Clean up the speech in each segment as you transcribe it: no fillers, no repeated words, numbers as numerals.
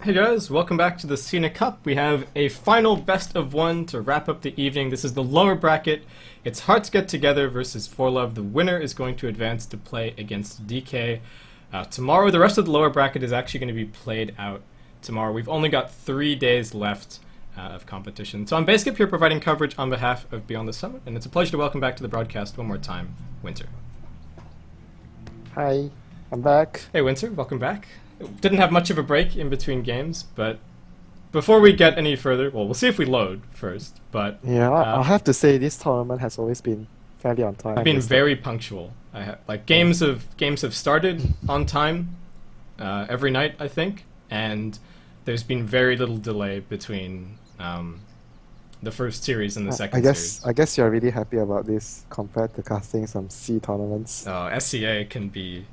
Hey guys, welcome back to the Sina Cup. We have a final best of one to wrap up the evening. This is the lower bracket. It's Hearts Get Together versus ForLove. The winner is going to advance to play against DK. Tomorrow, the rest of the lower bracket is actually going to be played out tomorrow. We've only got 3 days left of competition. So I'm Basecamp here providing coverage on behalf of Beyond the Summit, and it's a pleasure to welcome back to the broadcast one more time, Winter. Hi, I'm back. Hey Winter, welcome back. Didn't have much of a break in between games, but before we get any further, well, we'll see if we load first, but... Yeah, I'll have to say this tournament has always been fairly on time. I've been very punctual. Games have started on time every night, I think, and there's been very little delay between the first series and the second series. I guess you're really happy about this compared to casting some C tournaments. SCA can be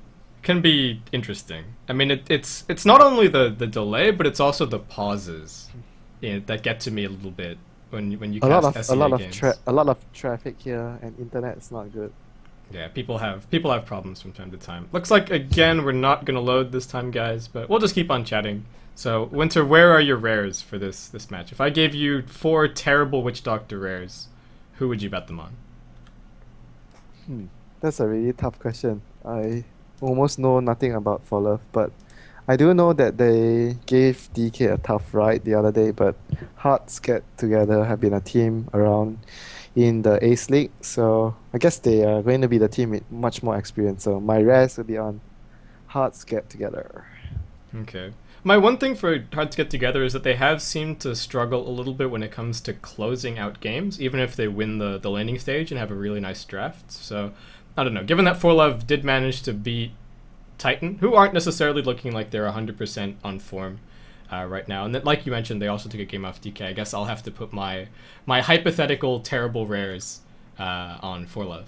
interesting. I mean, it's not only the delay, but it's also the pauses that get to me a little bit when you cast SCA games. A lot of traffic here, and internet's not good. Yeah, people have problems from time to time. Looks like again we're not gonna load this time, guys, but we'll just keep on chatting. So Winter, where are your rares for this match? If I gave you 4 terrible Witch Doctor rares, who would you bet them on? That's a really tough question. I almost know nothing about ForLove, but I do know that they gave DK a tough ride the other day, but Hearts Get Together have been a team around in the Ace League, so I guess they are going to be the team with much more experience, so my rares will be on Hearts Get Together. Okay. My one thing for Hearts Get Together is that they have seemed to struggle a little bit when it comes to closing out games, even if they win the laning stage and have a really nice draft, so... I don't know, given that ForLove did manage to beat Titan, who aren't necessarily looking like they're 100% on form right now, and that, like you mentioned, they also took a game off DK, I guess I'll have to put my hypothetical terrible rares on ForLove.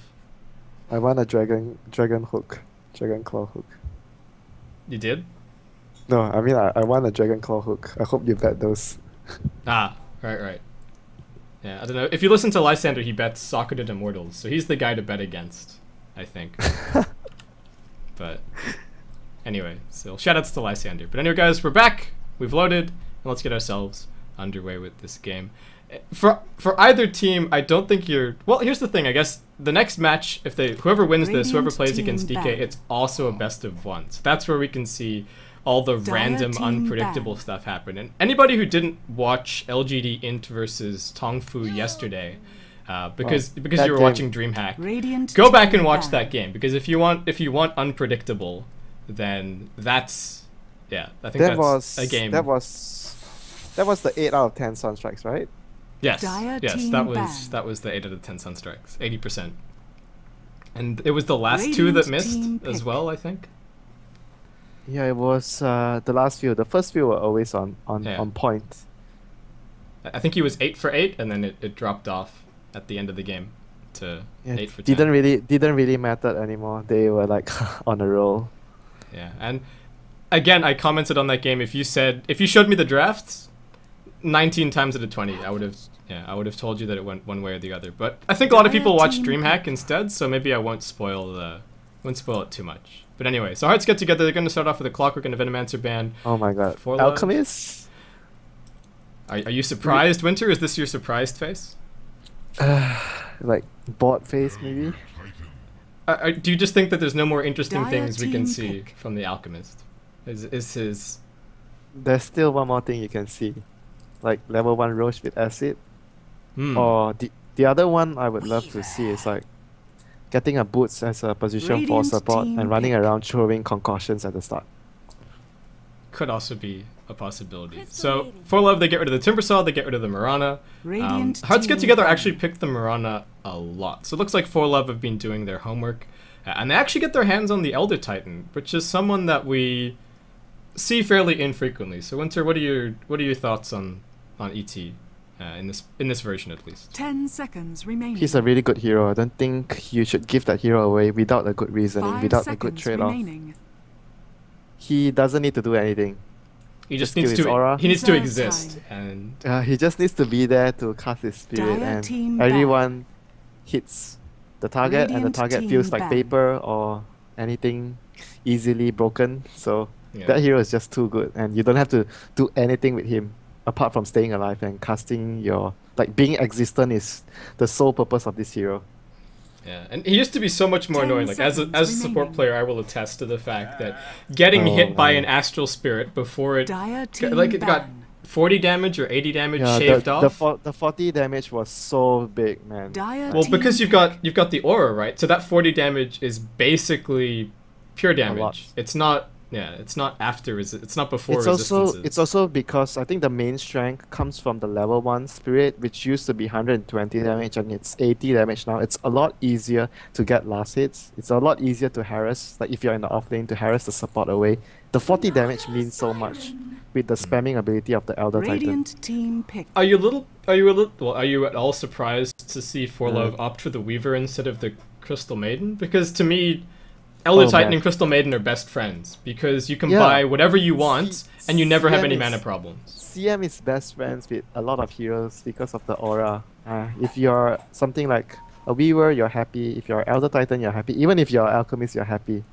I want a dragon claw hook. You did? No, I mean I want a dragon claw hook. I hope you bet those. Right. Yeah, I don't know. If you listen to Lysander, he bets Socketed Immortals, so he's the guy to bet against, I think. But anyway, so shoutouts to Lysander. But anyway, guys, we're back. We've loaded, and let's get ourselves underway with this game. For either team, I don't think you're... Well, here's the thing. I guess the next match, if whoever wins this, whoever plays against DK, it's also a best of one. So that's where we can see all the random, unpredictable stuff happen. And anybody who didn't watch lgd.int versus Tongfu yesterday, because you were watching DreamHack, go back and watch that game. Because if you want unpredictable, then that's I think that's a game. That was the 8 out of 10 Sunstrikes, right? Yes, that was the 8 out of 10 Sunstrikes, 80%. And it was the last 2 that missed as well, I think. Yeah, it was the last few. The first few were always on point. I think he was 8 for 8, and then it dropped off at the end of the game to 8 for 10. Didn't really matter anymore. They were like on a roll. Yeah, and again, I commented on that game. If you showed me the drafts, 19 times out of 20, I would have told you that it went one way or the other. But I think a lot of people watch DreamHack instead, so maybe I won't spoil it too much. But anyway, so Hearts Get Together. They're going to start off with a Clockwork and a Venomancer band. Oh my god. ForLove. Alchemist? Are you surprised, Winter? Is this your surprised face? Like, bored face, maybe? Do you just think that there's no more interesting things we can see from the Alchemist? Is his... There's still one more thing you can see. Like, level 1 Roche with Acid. Or the other one I would love to see is like getting a Boots as a position for support and running around throwing concussions at the start. Could also be a possibility. So, ForLove, they get rid of the Timbersaw, they get rid of the Marana. Hearts Get Together actually picked the Marana a lot. So it looks like ForLove have been doing their homework. And they actually get their hands on the Elder Titan, which is someone that we see fairly infrequently. So Winter, what are your thoughts on ET? In this version, at least. 10 seconds remaining. He's a really good hero. I don't think you should give that hero away without a good reasoning, without a good trade-off. He doesn't need to do anything. He just needs to aura. He needs to exist, and he just needs to be there to cast his spirit, and everyone hits the target, and the target feels like paper or anything easily broken. So Yeah. That hero is just too good, and you don't have to do anything with him apart from staying alive and casting your like being existent is the sole purpose of this hero. Yeah, and he used to be so much more 10 annoying. Like as a support remaining. player, I will attest to the fact that getting Oh, hit by man. an astral spirit before it, Dire team like it got ban. 40 damage or 80 damage Yeah, shaved the, off. the 40 damage was so big, man. Dire Well, team because pick. you've got the aura, right? So that 40 damage is basically pure lot. damage. It's not it's not after it's not before It's resistances. also it's also because I think the main strength comes from the level 1 spirit, which used to be 120 damage and it's 80 damage now. It's a lot easier to get last hits. It's a lot easier to harass, like if you're in the off lane, to harass the support away. The 40 damage means so much with the spamming ability of the Elder Titan. Radiant team pick. Are you at all surprised to see ForLove opt for the Weaver instead of the Crystal Maiden? Because to me, Elder Oh, Titan man. and Crystal Maiden are best friends because you can Yeah. buy whatever you want and you never have CM any is- mana problems. CM is best friends with a lot of heroes because of the aura. If you're something like a Weaver, you're happy. If you're Elder Titan, you're happy. Even if you're Alchemist, you're happy.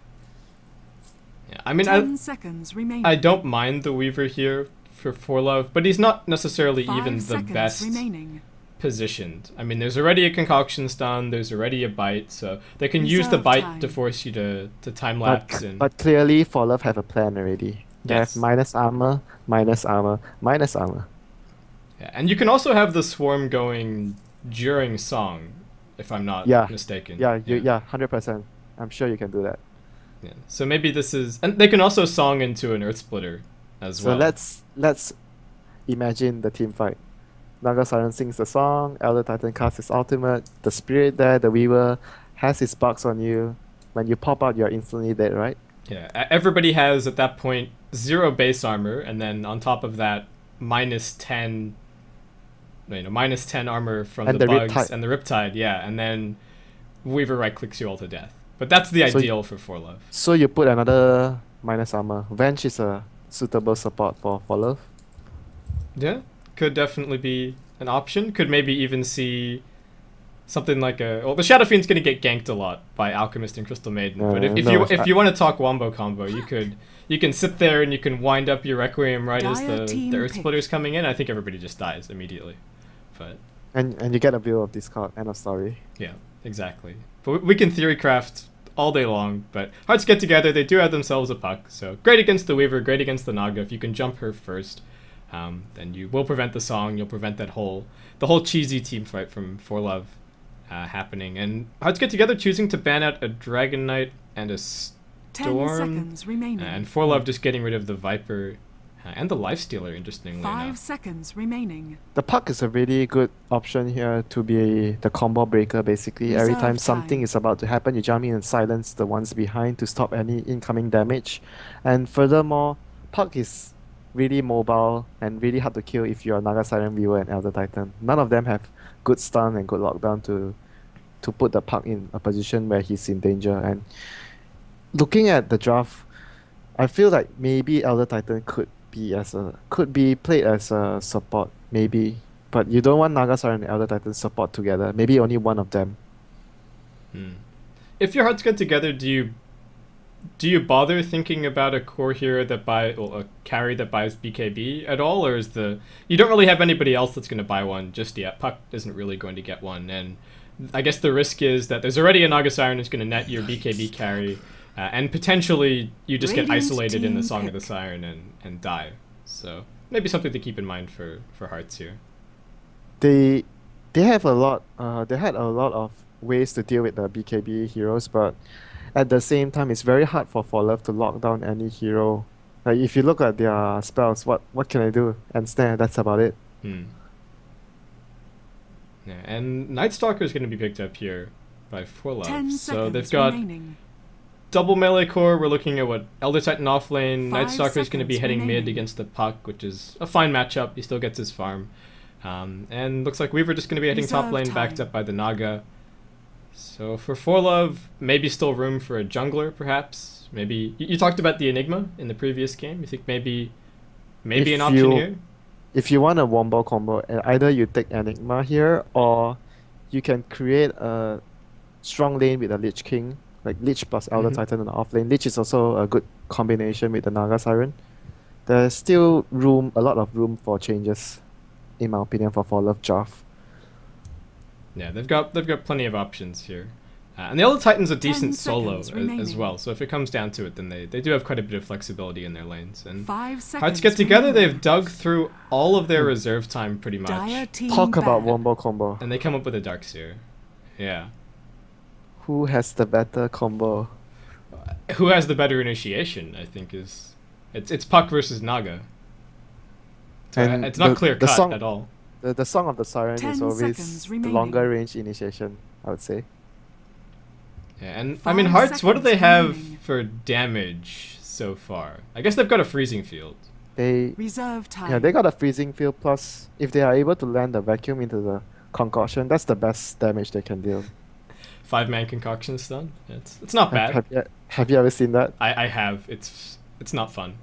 Yeah, I mean, 10 seconds remaining. I don't mind the Weaver here for ForLove, but he's not necessarily 5 even the seconds best remaining. positioned. I mean, there's already a concoction stun, there's already a bite, so they can use the Reserve bite time. to force you to time lapse and But clearly, ForLove have a plan already. They Yes. have minus armor, minus armor, minus armor. yeah. And you can also have the swarm going during song, if I'm not Yeah. mistaken. Yeah, 100%. I'm sure you can do that. Yeah. So maybe this is, and they can also song into an Earth Splitter as So well. let's imagine the team fight. Naga Siren sings the song, Elder Titan casts his ultimate, the spirit there, the Weaver, has his bugs on you. When you pop out, you're instantly dead, right? Yeah. Everybody has at that point 0 base armor, and then on top of that, minus 10 armor from And the the bugs Riptide. and the Riptide. Yeah, and then Weaver right clicks you all to death. But that's the So ideal for ForLove. So you put another minus armor. Venge is a suitable support for ForLove. Yeah, could definitely be an option. Could maybe even see something like the Shadow Fiend's gonna get ganked a lot by Alchemist and Crystal Maiden. But if you want to talk wombo combo, you can sit there and you can wind up your Requiem right as Dire the team Earth pick. Splitter's coming in. I think everybody just dies immediately. But And you get a view of this card. End of story. yeah, exactly. But we can theory craft all day long. But Hearts get together. They do have themselves a puck. So great against the Weaver. Great against the Naga. If you can jump her first, then you will prevent the song. You'll prevent the whole cheesy team fight from ForLove happening. And Hearts get together, choosing to ban out a Dragon Knight and a 10 Storm, seconds remaining. and ForLove just getting rid of the Viper and the Lifestealer. Interestingly 5 enough. seconds remaining. The puck is a really good option here to be the combo breaker basically. Every Reserve time something time. is about to happen, you jump in and silence the ones behind to stop any incoming damage. And furthermore, puck is really mobile and really hard to kill if you're Naga Siren Viewer and Elder Titan. None of them have good stun and good lockdown to put the puck in a position where he's in danger. And looking at the draft, I feel like maybe Elder Titan could be played as a support, maybe. But you don't want Naga Siren and Elder Titan support together. Maybe only one of them. If your Hearts get together, do you bother thinking about a core hero a carry that buys BKB at all, or you don't really have anybody else that's going to buy one just yet? Puck isn't really going to get one, and I guess the risk is that there's already a Naga Siren who's going to net your BKB carry, and potentially you just get Radiant isolated in the team Song of the pick. Siren and die. So maybe something to keep in mind for Hearts here. They have a lot. They had a lot of ways to deal with the BKB heroes, but at the same time, it's very hard for ForLove to lock down any hero. Like if you look at their spells, what can I do? And snare. That's about it. Yeah, and Night Stalker is going to be picked up here by 10 ForLove. seconds So they've got remaining. double melee core. We're looking at what Elder Titan off lane. 5 Night Stalker is going to be seconds heading mid remaining. against the Puck, which is a fine matchup. He still gets his farm. And looks like Weaver just going to be heading top Reserve lane, backed time. up by the Naga. So for ForLove, maybe still room for a jungler, perhaps. Maybe you talked about the Enigma in the previous game. You think maybe If an option you- here? If you want a wombo combo, either you take Enigma here, or you can create a strong lane with a Lich King like Lich plus Elder Titan in the off lane. Lich is also a good combination with the Naga Siren. There's still a lot of room for changes, in my opinion, for ForLove Jarf. Yeah, they've got plenty of options here. And the Elder Titan's a decent solo as remaining. well, so if it comes down to it, then they do have quite a bit of flexibility in their lanes. And 5 seconds. Hearts Get Together, remaining. they've dug through all of their reserve time pretty Dire much. team Talk about bad. wombo combo. And they come up with a Darkseer. Yeah. Who has the better combo? Who has the better initiation, I think, is... It's Puck versus Naga. So And it's not the clear-cut song- at all. The Song of the Siren 10 is always seconds the remaining. longer range initiation, I would say. Yeah, and I mean, 5 Hearts, what do they seconds have remaining. for damage so far? I guess they've got a freezing field. They Reserve time. Yeah, they got a freezing field, plus if they are able to land the vacuum into the concoction, that's the best damage they can deal. 5-man concoction stun. It's not bad. Have you ever seen that? I have. It's not fun.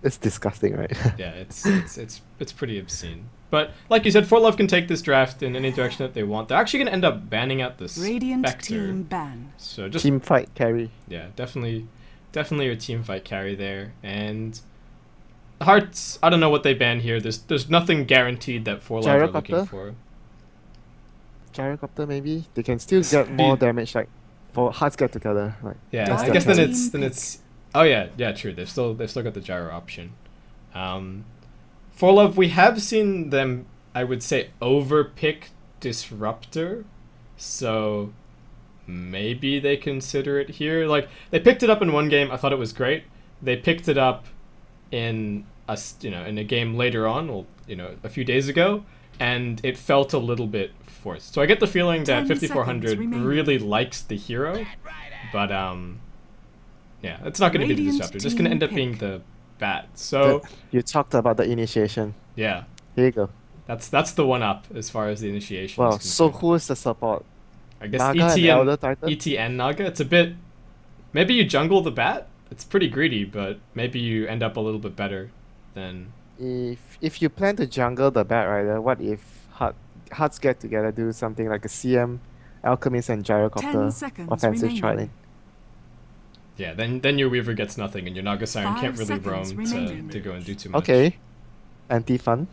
It's disgusting, right? Yeah, it's pretty obscene. But like you said, ForLove can take this draft in any direction that they want. They're actually gonna end up banning out the Radiant Spectre. team ban. So just Team fight carry. yeah, definitely your team fight carry there. And Hearts, I don't know what they ban here. There's nothing guaranteed that ForLove are looking Gyrocopter? for. Gyrocopter maybe? They can still get more damage, like for Hearts Get Together. Like Yeah, that's I their guess then plan. it's oh yeah, true. They've still got the gyro option. ForLove, we have seen them, I would say, overpick Disruptor, so maybe they consider it here. Like they picked it up in one game, I thought it was great. They picked it up in in a game later on, well, a few days ago, and it felt a little bit forced. So I get the feeling that 10 5400 seconds remaining. really likes the hero, but yeah, it's not going to be the Radiant Disruptor. It's just going to team end up being pick. the Bat. So You talked about the initiation. yeah, Here you go. that's the one up as far as the initiation. Wow, is so concerned. who is the support? I guess Naga and ET Elder Titan? and Naga. It's a bit. Maybe you jungle the Bat. It's pretty greedy, but maybe you end up a little bit better than. If you plan to jungle the Bat Rider, what if Hearts Get Together do something like a CM, Alchemist and 10 Gyrocopter seconds offensive remaining. trialing? Yeah, then your Weaver gets nothing, and your Naga Siren 5 can't really roam seconds remaining. to go and do too much. Okay. Anti-fun.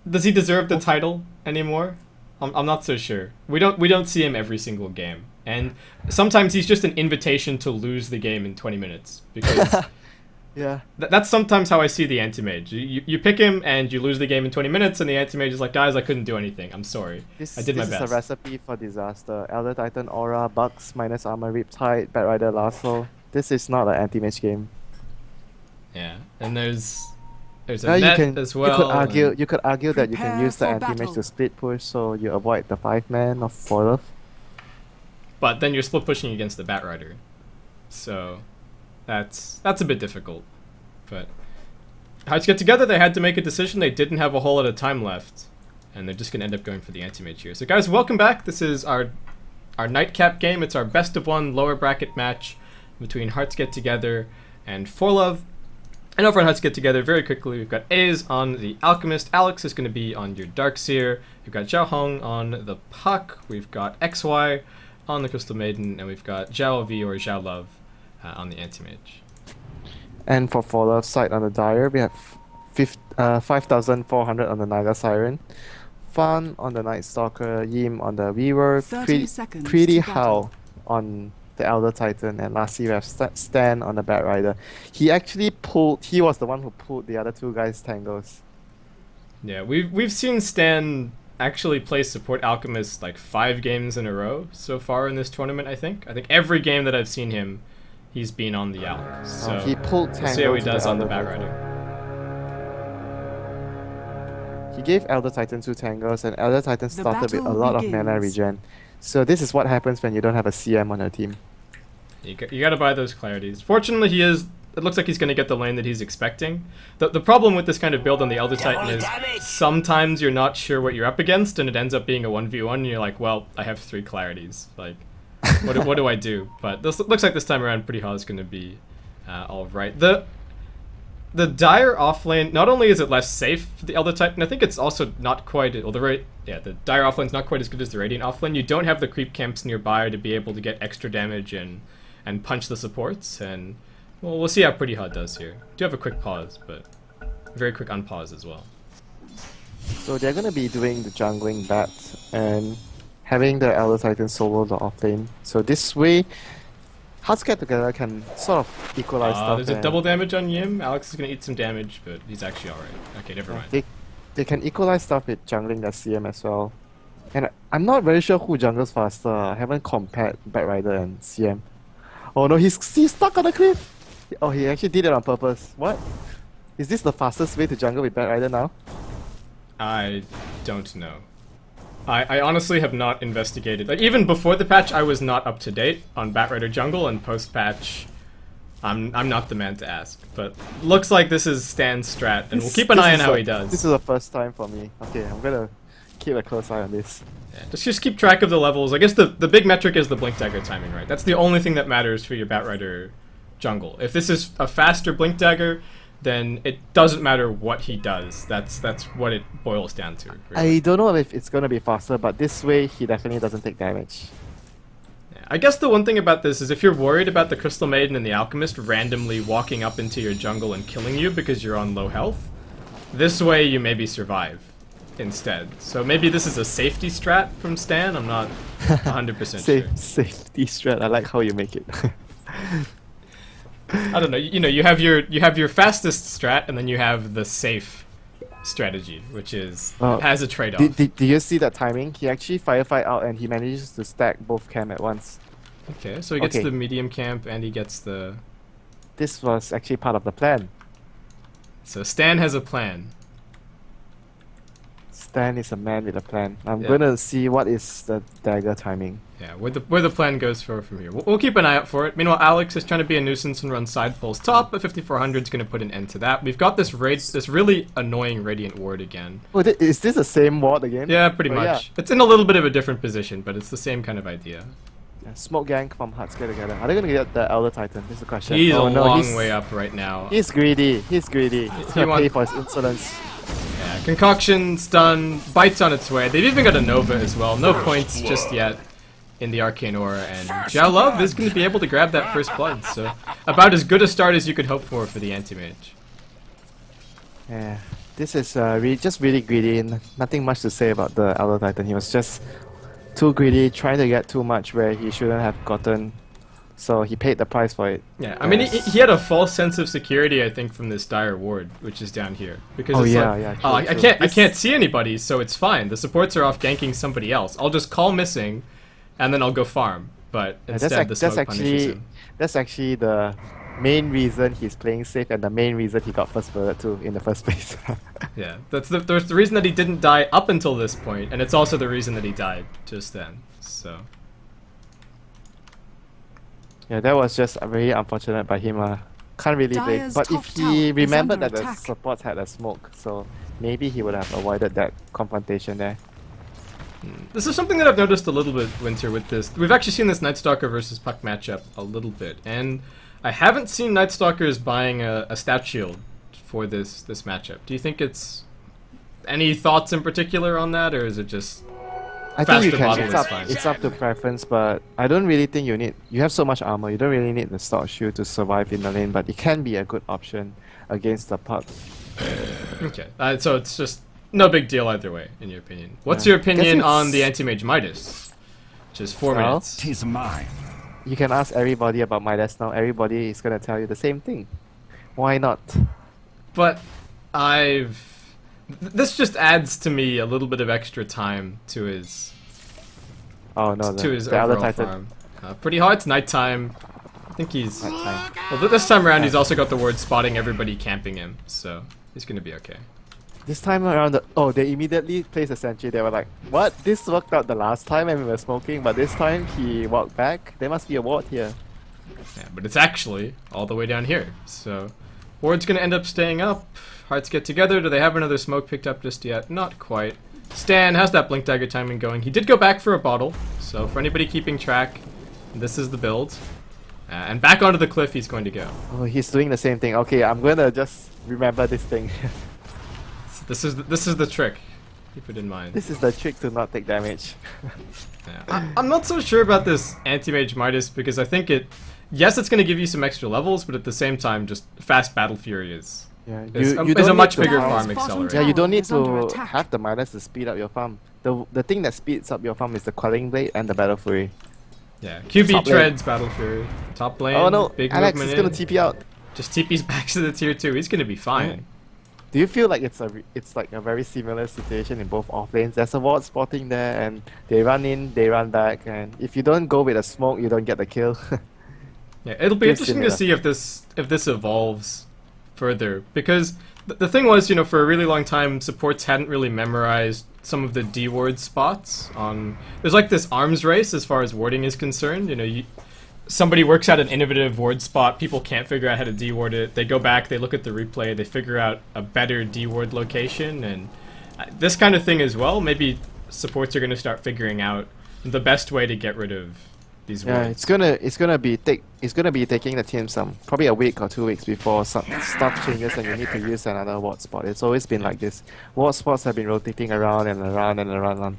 Does he deserve the title anymore? I'm not so sure. We don't see him every single game, and sometimes he's just an invitation to lose the game in 20 minutes because Yeah. that's sometimes how I see the anti-mage. You pick him and you lose the game in 20 minutes, and the anti-mage is like, guys, I couldn't do anything. I'm sorry. I did my This is best. a recipe for disaster. Elder Titan Aura, Bucks, minus armor, Riptide, Bat Rider, Lasso. This is not an anti-mage game. Yeah, and there's a Now net you can as well. you could argue that you can Prepare use the for anti-mage battle. to split push, so you avoid the 5-man of ForLove. But then you're split pushing against the Bat Rider, so that's a bit difficult. But Hearts Get Together, they had to make a decision. They didn't have a whole lot of time left, and they're just gonna end up going for the anti-mage here. So guys, welcome back. This is our nightcap game. It's our best of one lower bracket match between Hearts Get Together and ForLove. And over on Hearts Get Together, very quickly, we've got A's on the Alchemist. Alex is going to be on your Darkseer. We've got Zhao Hong on the Puck. We've got XY on the Crystal Maiden. And we've got Zhao V or Zhao Love on the Anti-Mage. And for ForLove side on the Dire, we have 5,400 on the Naga Siren, Fan on the Night Stalker, Yim on the Weaver, 30 seconds Pretty to battle. Howl on the Elder Titan, and lastly we have Stan on the Bat Rider. He was the one who pulled the other two guys' tangles. Yeah, we've seen Stan actually play support Alchemist like 5 games in a row so far in this tournament, I think. I think every game that I've seen him, he's been on the Alch. So He pulled we'll tangles. see how he to does on the Elder Bat Titan. Rider. He gave Elder Titan 2 tangles, and Elder Titan The started with a battle lot of mana begins. regen. So this is what happens when you don't have a CM on your team. You gotta buy those clarities. Fortunately, it looks like he's gonna get the lane that he's expecting. The problem with this kind of build on the Elder Titan is sometimes you're not sure what you're up against, and it ends up being a 1v1, and you're like, well, I have 3 clarities. Like, what do I do? But this looks like this time around, Pretty Haw is gonna be alright. the Dire offlane, not only is it less safe for the Elder Titan, I think it's also not quite, well, the Dire offlane's not quite as good as the Radiant offlane. You don't have the creep camps nearby to be able to get extra damage and punch the supports, and, well, we'll see how Pretty Hot does here. Do have a quick pause, but very quick unpause as well. So they're gonna be doing the jungling bat and having the Elder Titan solo the offlane. So this way, Hearts get together can sort of equalize stuff. There's a double damage on Yim. Alex is gonna eat some damage, but he's actually alright. Okay, never mind. They can equalize stuff with jungling their CM as well. And I'm not very sure who jungles faster. I haven't compared Batrider and CM. Oh no, he's stuck on the cliff! Oh, he actually did it on purpose. What? Is this the fastest way to jungle with Batrider now? I don't know. I honestly have not investigated. Like, even before the patch, I was not up to date on Batrider jungle, and post-patch, I'm not the man to ask. But looks like this is Stan's strat, and we'll keep an eye on how he does. This is the first time for me. Okay, I'm gonna keep a close eye on this. Yeah, just keep track of the levels. I guess the big metric is the Blink Dagger timing, right? That's the only thing that matters for your Batrider jungle. If this is a faster Blink Dagger, then it doesn't matter what he does. That's what it boils down to. Really. I don't know if it's gonna be faster, but this way he definitely doesn't take damage. Yeah, I guess the one thing about this is if you're worried about the Crystal Maiden and the Alchemist randomly walking up into your jungle and killing you because you're on low health, this way you maybe survive instead. So maybe this is a safety strat from Stan. I'm not 100% sure. Safety strat. I like how you make it. I don't know. You know, you have your fastest strat, and then you have the safe strategy, which is has a trade-off. Did you see that timing? He actually firefight out, and he manages to stack both camp at once. Okay, so he gets the medium camp, and he gets the. This was actually part of the plan. So Stan has a plan. Stan is a man with a plan. I'm gonna see what is the dagger timing. Yeah, where the plan goes from here. We'll keep an eye out for it. Meanwhile, Alex is trying to be a nuisance and run side pulls top, but 5400 is going to put an end to that. We've got this really annoying Radiant Ward again. Oh, is this the same ward again? Yeah, pretty much. Yeah. It's in a little bit of a different position, but it's the same kind of idea. Yeah, smoke gang from Hearts get together. Are they going to get the Elder Titan? This is the question. He's a long way up right now. He's greedy. He's greedy. He's going to pay for his insolence. Yeah, Concoction's done. Bite's on its way. They've even got a Nova as well. No points just yet in the Arcane Aura, and Love is going to be able to grab that first blood, so about as good a start as you could hope for the anti-mage. Yeah, this is just really greedy. Nothing much to say about the Elder Titan. He was just too greedy, trying to get too much where he shouldn't have gotten, so he paid the price for it. Yeah, I mean, he had a false sense of security, I think, from this dire ward, which is down here, because it's true. I can't see anybody, so it's fine. The supports are off ganking somebody else. I'll just call missing, and then I'll go farm, but instead the smoke punishes him. That's actually the main reason he's playing safe, and the main reason he got first bullet too in the first place. Yeah, that's the reason that he didn't die up until this point, and it's also the reason that he died just then, so. Yeah, that was just very unfortunate by him. Can't really blame. But if he remembered that the supports had a smoke, so maybe he would have avoided that confrontation there. This is something that I've noticed a little bit, Winter, with this. We've actually seen this Night Stalker versus Puck matchup a little bit, and I haven't seen Night Stalkers buying a stat shield for this matchup. Do you think it's any thoughts in particular on that, or is it just I think you can. It's up to preference, but I don't really think you need. You have so much armor, you don't really need the stock shield to survive in the lane, but it can be a good option against the Puck. Okay, so it's just no big deal either way, in your opinion. What's your opinion on the Anti-Mage Midas? Which is 4 minutes. 'Tis mine. You can ask everybody about Midas now. Everybody is gonna tell you the same thing. Why not? But this just adds to me a little bit of extra time to his. Oh no, to his the overall other farm. Pretty hard. It's nighttime. I think he's. Nighttime. Well, this time around, he's also got the word spotting everybody camping him, so he's gonna be okay. This time around, they immediately placed a sentry. They were like, "What? This worked out the last time and we were smoking, but this time he walked back. There must be a ward here." Yeah, but it's actually all the way down here. So, ward's gonna end up staying up. Hearts get together. Do they have another smoke picked up just yet? Not quite. Stan, how's that Blink Dagger timing going? He did go back for a bottle, so for anybody keeping track, this is the build. And back onto the cliff he's going to go. Oh, he's doing the same thing. Okay, I'm gonna just remember this thing. This is the trick. Keep it in mind. This is the trick to not take damage. Yeah. I'm not so sure about this anti-mage Midas because I think yes, it's going to give you some extra levels, but at the same time, just fast battle fury is a much bigger farm accelerator. Yeah, you don't need Is under to attack. have the Midas to speed up your farm. The thing that speeds up your farm is the Quelling Blade and the Battle Fury. Yeah, QB Top lane. treads battle fury. Top lane. Oh no, big Alex is movement gonna in. TP out. Just TP's back to the tier 2. He's going to be fine. Do you feel like it's like a very similar situation in both off lanes? There's a ward spotting there, and they run in, they run back, and if you don't go with a smoke, you don't get the kill. Yeah, it'll be Pretty interesting to see similar. if this evolves further because the thing was, you know, for a really long time, supports hadn't really memorized some of the D ward spots on. There's like this arms race as far as warding is concerned. You know, somebody works out an innovative ward spot, people can't figure out how to D-ward it, they go back, they look at the replay, they figure out a better D-ward location, and this kind of thing as well, maybe supports are going to start figuring out the best way to get rid of these wards. Yeah, it's gonna be taking the team probably a week or 2 weeks before some stuff changes and you need to use another ward spot. It's always been like this. Ward spots have been rotating around and around and around.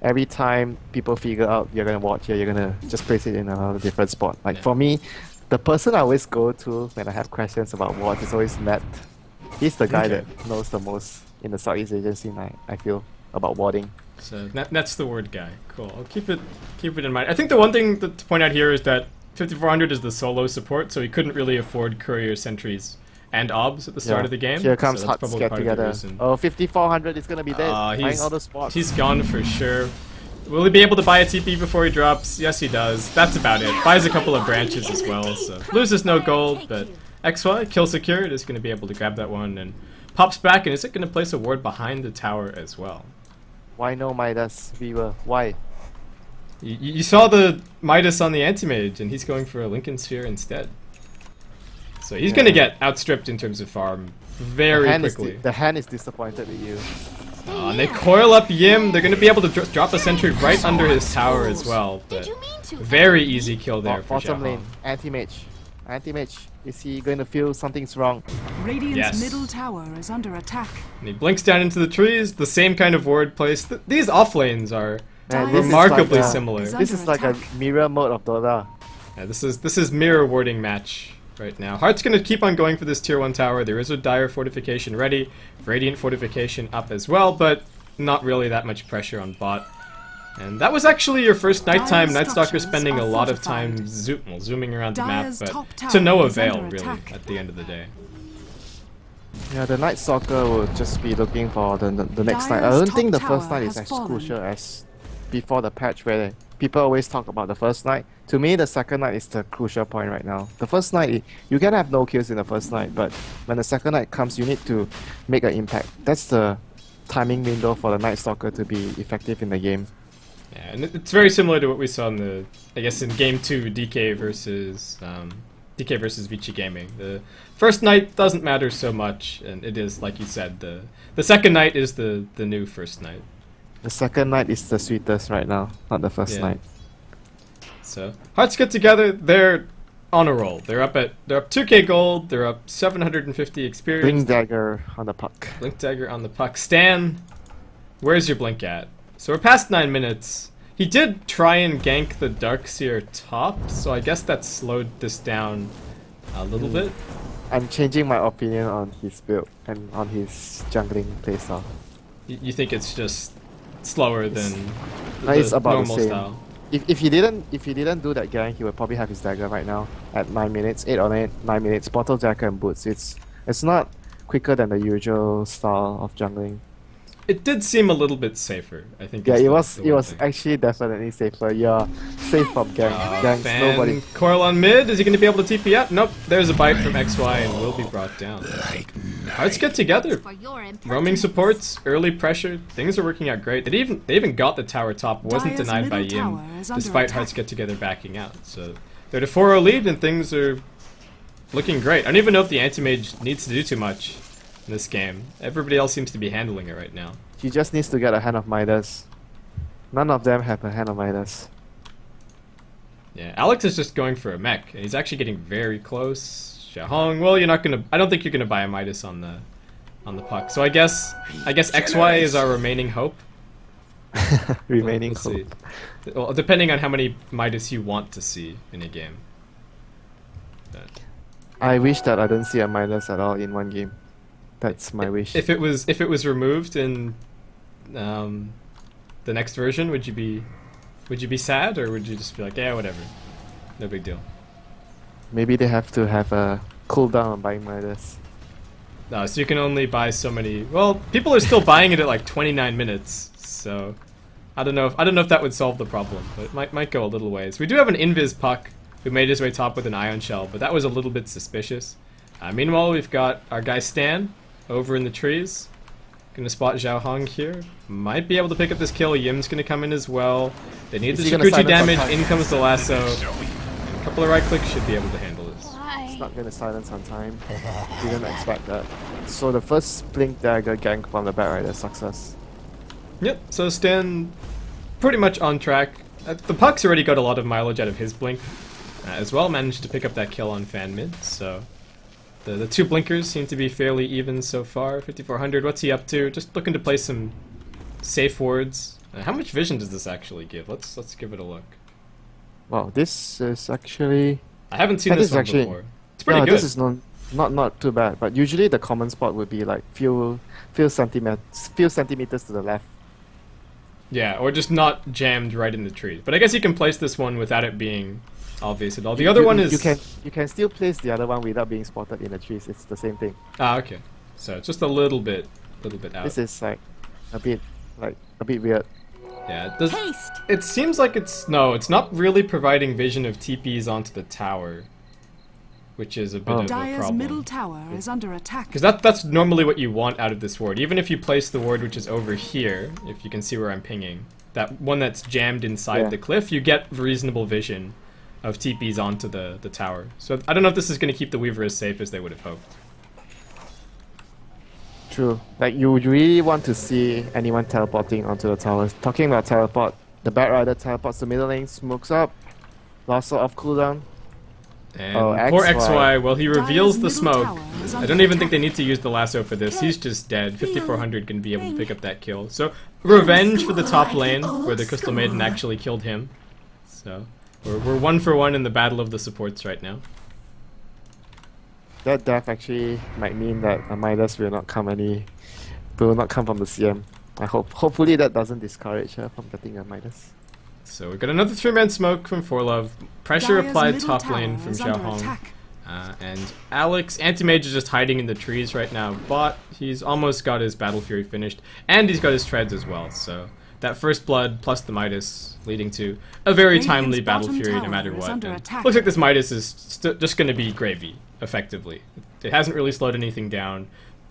Every time people figure out you're gonna watch here, you're gonna just place it in another different spot. Like for me, the person I always go to when I have questions about wards is always Matt. He's the guy that knows the most in the Southeast Asian scene. I feel about warding. So that's the word guy. Cool. I'll keep it in mind. I think the one thing to point out here is that 5400 is the solo support, so he couldn't really afford courier sentries and obs at the start of the game. Here comes so that's Huts probably get part of the together. reason. Oh, 5400 is gonna be dead. Buying all the spots. He's gone for sure. Will he be able to buy a TP before he drops? Yes, he does. That's about it. Buys a couple of branches as well, so loses no gold, but XY, kill secured, is going to be able to grab that one and pops back, and is it going to place a ward behind the tower as well? Why no Midas, Weaver? Why? You saw the Midas on the anti-mage, and he's going for a Lincoln Sphere instead. So he's going to get outstripped in terms of farm very quickly. The hand is disappointed with you. And they coil up Yim. They're going to be able to drop a sentry right under his tower as well. But very easy kill there for Bottom lane, Xiaohong. anti-mage. Anti-mage. Is he going to feel something's wrong? Radiant's Yes. middle tower is under attack. And he blinks down into the trees. The same kind of ward place. These off lanes are Man, this is remarkably like a- similar. Is This is like a attack. mirror mode of Dota. Yeah, this is mirror warding match right now. Heart's gonna keep on going for this tier 1 tower. There is a dire fortification ready, Radiant fortification up as well, but not really that much pressure on bot. And that was actually your first nighttime. Night Stalker spending a lot of time zooming around the map, Dire's but top tower to no is avail under really attack. at the end of the day. Yeah, the Night Stalker will just be looking for the next night. I Dire's don't think the top first tower night is has as fallen. crucial as before the patch where people always talk about the first night. To me, the second night is the crucial point right now. The first night, you can have no kills in the first night, but when the second night comes, you need to make an impact. That's the timing window for the Night Stalker to be effective in the game. Yeah, and it's very similar to what we saw in in game 2, DK versus Vici Gaming. The first night doesn't matter so much, and it is, like you said, the second night is the new first night. The second night is the sweetest right now, not the first night. So Hearts get together. They're on a roll. They're up 2k gold. They're up 750 experience. Blink Dagger on the puck. Blink dagger on the puck. Stan, where's your blink at? So we're past 9 minutes. He did try and gank the Darkseer top, so I guess that slowed this down a little bit. I'm changing my opinion on his build and on his jungling playstyle. You think it's just slower than It's about the normal same. style? If he didn't do that gank, he would probably have his dagger right now at 9 minutes, 8 or 9 minutes. Bottle Jacker and boots. It's not quicker than the usual style of jungling. It did seem a little bit safer, I think. Yeah, is it the was one thing. actually definitely safer. You're safe from ganks. Fan Nobody. Coil on mid. Is he going to be able to TP out? Nope. There's a bite from XY and will be brought down. Hearts get together. Roaming supports, early pressure. Things are working out great. They even got the tower top. Wasn't Dire's denied by middle Yim, tower is under despite attack. Hearts get together backing out. So they're at a 4-0 lead and things are looking great. I don't even know if the anti-mage needs to do too much in this game. Everybody else seems to be handling it right now. He just needs to get a hand of Midas. None of them have a hand of Midas. Yeah, Alex is just going for a mech, and he's actually getting very close. Xiaohong, well, you're not gonna. I don't think you're gonna buy a Midas on the puck. So I guess XY is our remaining hope. Remaining Let's hope. see. Well, depending on how many Midas you want to see in a game. But I wish that I don't see a Midas at all in one game. That's my wish. if it was removed in the next version, would you be sad, or would you just be like, yeah, whatever, no big deal? Maybe they have to have a cooldown on buying Midas. No, so you can only buy so many. Well, people are still buying it at like 29 minutes, so I don't know if that would solve the problem, but it might go a little ways. We do have an invis puck who made his way top with an ion shell, but that was a little bit suspicious. Meanwhile, we've got our guy Stan over in the trees. Gonna spot Zhao Hong here. Might be able to pick up this kill. Yim's gonna come in as well. They need the Is he gonna Shikuchi silence on damage. time? In comes the lasso. And a couple of right clicks should be able to handle this. It's not gonna silence on time. Didn't expect that. So the first blink dagger gank from the back rider success. Yep, so Stan pretty much on track. The puck's already got a lot of mileage out of his blink as well. Managed to pick up that kill on fan mid, so the two blinkers seem to be fairly even so far. 5400, what's he up to? Just looking to play some safe wards. How much vision does this actually give? Let's give it a look. Wow, this is actually... I haven't seen That this is one actually- before. It's pretty good. This is not too bad, but usually the common spot would be like few centimeters to the left. Yeah, or just not jammed right in the tree. But I guess you can place this one without it being obvious at all. The other one is... You can still place the other one without being spotted in the trees. It's the same thing. Ah, okay. So it's just a little bit out. This is like a bit weird. Yeah, it seems like it's not really providing vision of TPs onto the tower, which is a bit of a Dire's middle problem. tower is under attack. Because that's normally what you want out of this ward. Even if you place the ward which is over here, if you can see where I'm pinging, that one that's jammed inside the cliff, you get reasonable vision of TPs onto the tower. So I don't know if this is going to keep the Weaver as safe as they would have hoped. True. Like you really want to see anyone teleporting onto the towers. Talking about teleport, the back rider teleports to middle lane, smokes up, lasso off cooldown. And Oh, poor XY. XY, well, he reveals the Dire's middle smoke. tower is I under don't even attack. think they need to use the lasso for this. He's just dead. 5400 can be able to pick up that kill. So, revenge for the top lane, where the Crystal Maiden actually killed him. So, we're 1 for 1 in the battle of the supports right now. That death actually might mean that a Midas will not come from the CM. Hopefully that doesn't discourage her from getting a Midas. So, we've got another 3-man smoke from ForLove. Pressure Dire's applied middle top tower lane from is under Xiaohong. attack. And Alex, Anti-Mage is just hiding in the trees right now, but he's almost got his Battle Fury finished, and he's got his treads as well, so that first blood plus the Midas leading to a very Radiant's timely Battle bottom Fury no tower matter is what. under And attack. looks like this Midas is just going to be gravy, effectively. It hasn't really slowed anything down,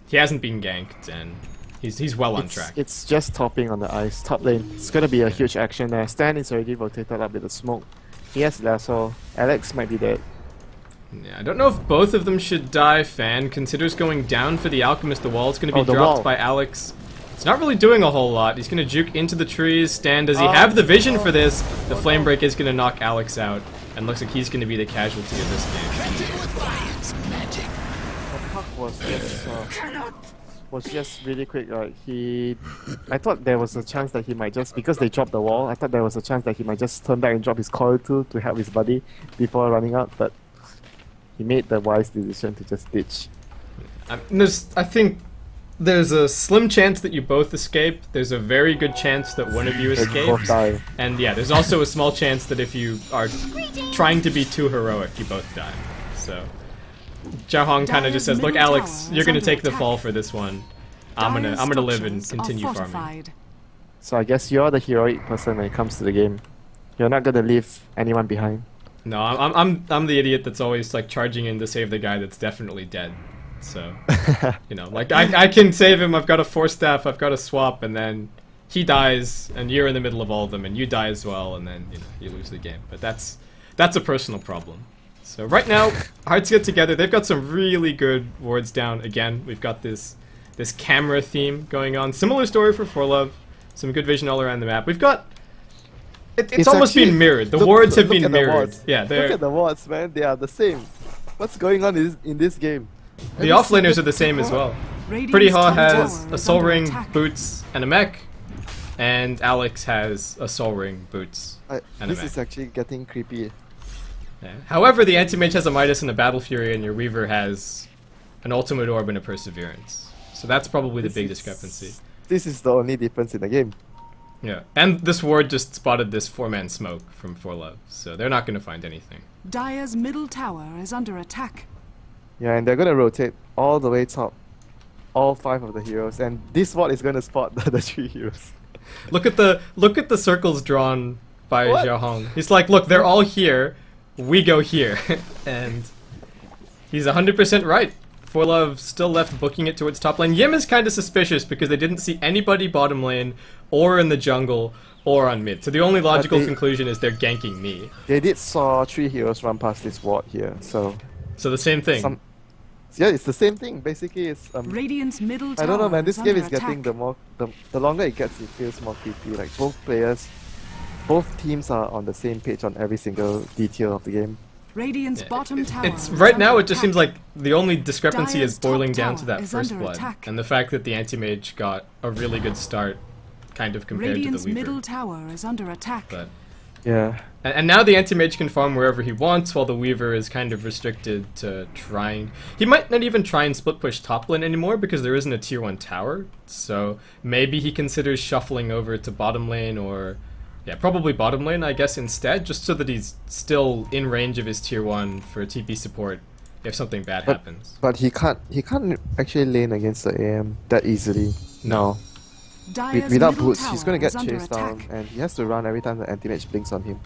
he hasn't been ganked, and he's well on track. It's just topping on the ice. Top lane. It's gonna be a huge action there. Stan is already rotated up with the smoke. He has lasso. Alex might be dead. Yeah, I don't know if both of them should die. Fan considers going down for the Alchemist. The wall's going to be the dropped wall. by Alex. It's not really doing a whole lot. He's going to juke into the trees. Stan, does he have the vision for this? The Flame Break is going to knock Alex out, and looks like he's going to be the casualty of this game. The puck was just really quick. Right, I thought there was a chance that he might just, because they dropped the wall, I thought there was a chance that he might just turn back and drop his coil tool to help his buddy before running out, but he made the wise decision to just ditch. I think there's a slim chance that you both escape. There's a very good chance that one of you They both escapes. die. And yeah, there's also a small chance that if you are trying to be too heroic, you both die. So, Zhao Hong kind of just says, "Look, middle Alex, tower you're is gonna under take the attack. fall for this one. I'm gonna live and Dire's continue structures are farming." fortified. So I guess you're the heroic person when it comes to the game. You're not gonna leave anyone behind. No, I'm the idiot that's always like charging in to save the guy that's definitely dead. So, you know, like I can save him. I've got a 4-staff. I've got a swap, and then he dies, and you're in the middle of all of them, and you die as well, and then you lose the game. But that's a personal problem. So right now, Hearts get together. They've got some really good wards down. Again, we've got this camera theme going on. Similar story for ForLove. Some good vision all around the map. We've got It's almost actually- been mirrored. The look- wards have look been at the mirrored. wards. Yeah, Look they're at the wards, man. They are the same. What's going on in this game? the offlaners are the same as well. Radiant's Pretty Haw top has tower a is Soul under Ring, attack. boots, and a mech, and Alex has a Soul Ring, boots, and a This mech. is actually getting creepy. Yeah. However, the Anti-Mage has a Midas and a Battle Fury, and your Weaver has an Ultimate Orb and a Perseverance. So that's probably the This big is- discrepancy. This is the only difference in the game. Yeah, and this ward just spotted this 4-man smoke from ForLove, so they're not going to find anything. Dire's middle tower is under attack. Yeah, and they're gonna rotate all the way top, all 5 of the heroes, and this ward is gonna spot the 3 heroes. Look at the circles drawn by What? Xiao Hong. He's like, look, they're all here, we go here, and he's 100% right. ForLove still left booking it towards top lane. Yim is kind of suspicious because they didn't see anybody bottom lane, or in the jungle, or on mid. So the only logical they- conclusion is they're ganking me. They did saw 3 heroes run past this ward here, so So the same thing. yeah, it's the same thing. Basically, it's Radiant's middle tower I don't know, man. This is game under is getting attack. the longer it gets, it feels more creepy. Like both teams are on the same page on every single detail of the game. Radiant's Yeah, bottom tower It's is right under now. It just attack. seems like the only discrepancy Dire's is boiling top down to tower that is first under blood, attack. and the fact that the anti-mage got a really good start, kind of compared Radiant's to the middle Weaver. tower is under attack. But Yeah, and now the anti-mage can farm wherever he wants, while the Weaver is kind of restricted to trying. He might not even try and split push top lane anymore because there isn't a tier 1 tower. So maybe he considers shuffling over to bottom lane, or yeah, probably bottom lane, I guess, instead, just so that he's still in range of his tier 1 for TP support if something bad happens. but he can't actually lane against the AM that easily. No, Dire's without middle boots, he's tower gonna get is under chased down, attack. and he has to run every time the anti-mage blinks on him.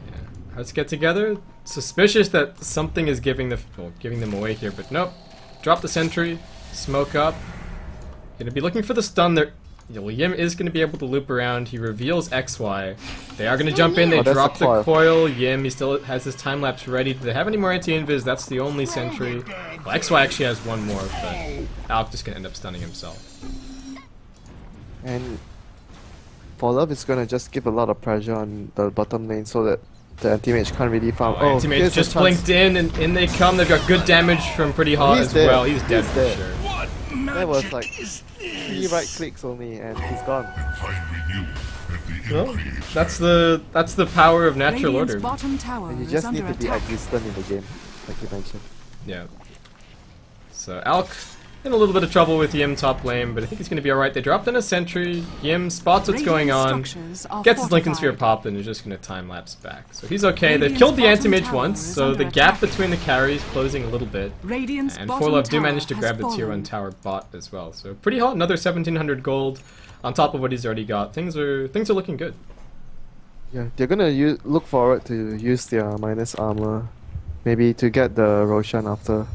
Yeah. Hearts get together. Suspicious that something is giving them away here, but nope. Drop the sentry, smoke up. Gonna be looking for the stun there. Yim is gonna be able to loop around. He reveals XY. They are gonna jump in. They Oh, that's drop a the coil. coil. Yim, he still has his time lapse ready. Do they have any more anti-invis? That's the only sentry. Well, XY actually has one more, but Alk just gonna end up stunning himself. And ForLove is gonna just give a lot of pressure on the bottom lane so that the anti-mage can't really farm. Oh, anti-mage here's a just chance. blinked in, and in they come. They've got good damage from Pretty Hot He's as dead. well. He's dead He's for dead. sure. That was like 3 right clicks only, and he's gone. Well, that's the power of natural Radiant's order. bottom tower And you is just under need to be attack. existent in the game, like you mentioned. Yeah. So Alk in a little bit of trouble with Yim top lane, but I think he's going to be alright. They dropped in a sentry. Yim spots what's going on, Radiant structures are gets his Lincoln Sphere fortified. popped, and is just going to time lapse back. So he's okay. They've Radiant's killed the bottom anti-mage tower once, is so under the gap attack. between the carries closing a little bit. Radiant's And bottom ForLove do tower manage to has grab the tier 1 fallen. tower bot as well. So pretty hot, another 1700 gold on top of what he's already got. Things are looking good. Yeah, they're gonna look forward to use their minus armor, maybe to get the Roshan after.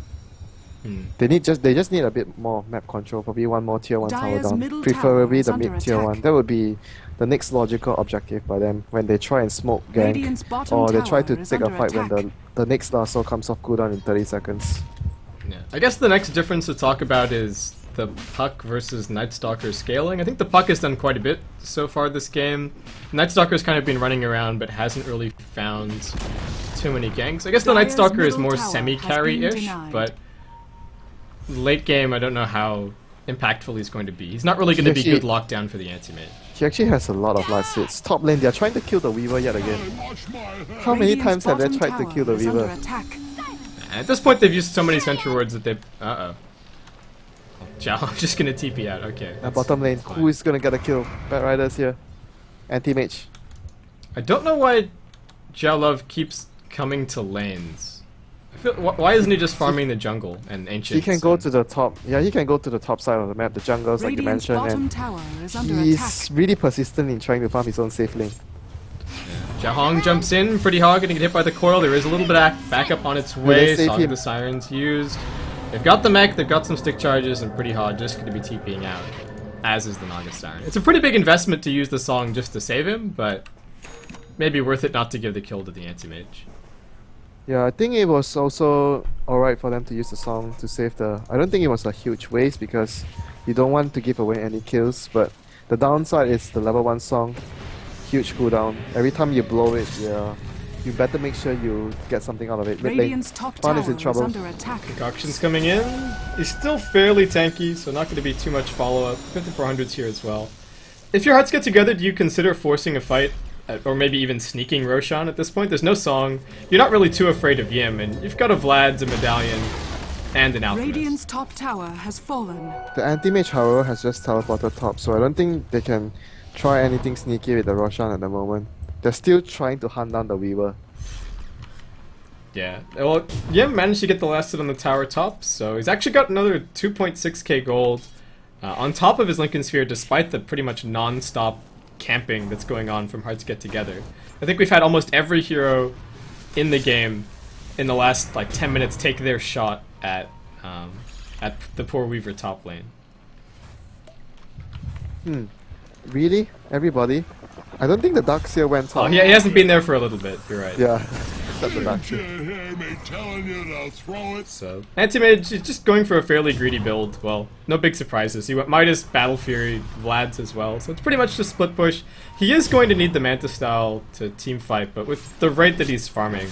They just need a bit more map control, probably one more tier 1 tower Dire's down, middle preferably tower the is under mid tier 1. attack. That would be the next logical objective by them when they try and smoke gank, Radiant's bottom or they try to tower is take a under fight attack. when the next lasso comes off cooldown in 30 seconds. Yeah. I guess the next difference to talk about is the Puck versus Night Stalker scaling. I think the Puck has done quite a bit so far this game. Night Stalker's kind of been running around but hasn't really found too many ganks. I guess the Night Dire's Stalker is middle more tower has semi-carry-ish, been denied. but late game I don't know how impactful he's going to be. He's not really going to be Actually- good lockdown for the anti-mage. He actually has a lot of last hits. Top lane, they're trying to kill the Weaver yet again. How many Radiant's times have they bottom tried to tower kill the is under Weaver? attack. At this point they've used so many sentry words that they... Uh-oh. Zhao, I'm just going to TP out. Okay. that's- Bottom lane, that's fine. who is gonna get a kill? Bad Riders here. Anti-mage. I don't know why Zhao Love keeps coming to lanes. I feel, why isn't he just farming the jungle and ancient? He can go to the top. Yeah, he can go to the top side of the map, the jungles, like you Radiant's mentioned, bottom and tower is under he's attack. really persistent in trying to farm his own safe lane. Zhao Hong jumps in, Pretty Hog getting hit by the coil. There is a little bit of backup on its way. save Song him? of the Sirens used. They've got the mech, they've got some stick charges, and Pretty Hog just going to be TPing out, as is the Naga Siren. It's a pretty big investment to use the song just to save him, but maybe worth it not to give the kill to the anti-mage. Yeah, I think it was also alright for them to use the song to save the... I don't think it was a huge waste because you don't want to give away any kills, but the downside is the level 1 song. huge cooldown. Every time you blow it, yeah, you better make sure you get something out of it. Mid lane, Radiant's top Fan tower is in is trouble. under attack. Concoction's coming in. He's still fairly tanky, so not going to be too much follow-up. 5400s here as well. If your hearts get together, do you consider forcing a fight? Or maybe even sneaking Roshan at this point? There's no song. You're not really too afraid of Yim, and you've got a Vlad's, a Medallion, and an Alchemist. Radiant's top tower has fallen. The anti-mage, however, has just teleported top, so I don't think they can try anything sneaky with the Roshan at the moment. They're still trying to hunt down the Weaver. Yeah, well, Yim managed to get the last hit on the tower top, so he's actually got another 2.6k gold on top of his Lincoln Sphere, despite the pretty much non-stop camping that's going on from Hearts Get Together. I think we've had almost every hero in the game in the last like 10 minutes take their shot at the poor Weaver top lane. Really? Everybody? I don't think the Darkseer went top. Oh, yeah, he hasn't been there for a little bit, you're right. Yeah, except the Darkseer. Hear me telling you to throw it. So, Anti-Mage is just going for a fairly greedy build. Well, no big surprises. He went Midas, Battle Fury, Vlad's as well, so it's pretty much just split push. He is going to need the Manta style to team fight, but with the rate that he's farming,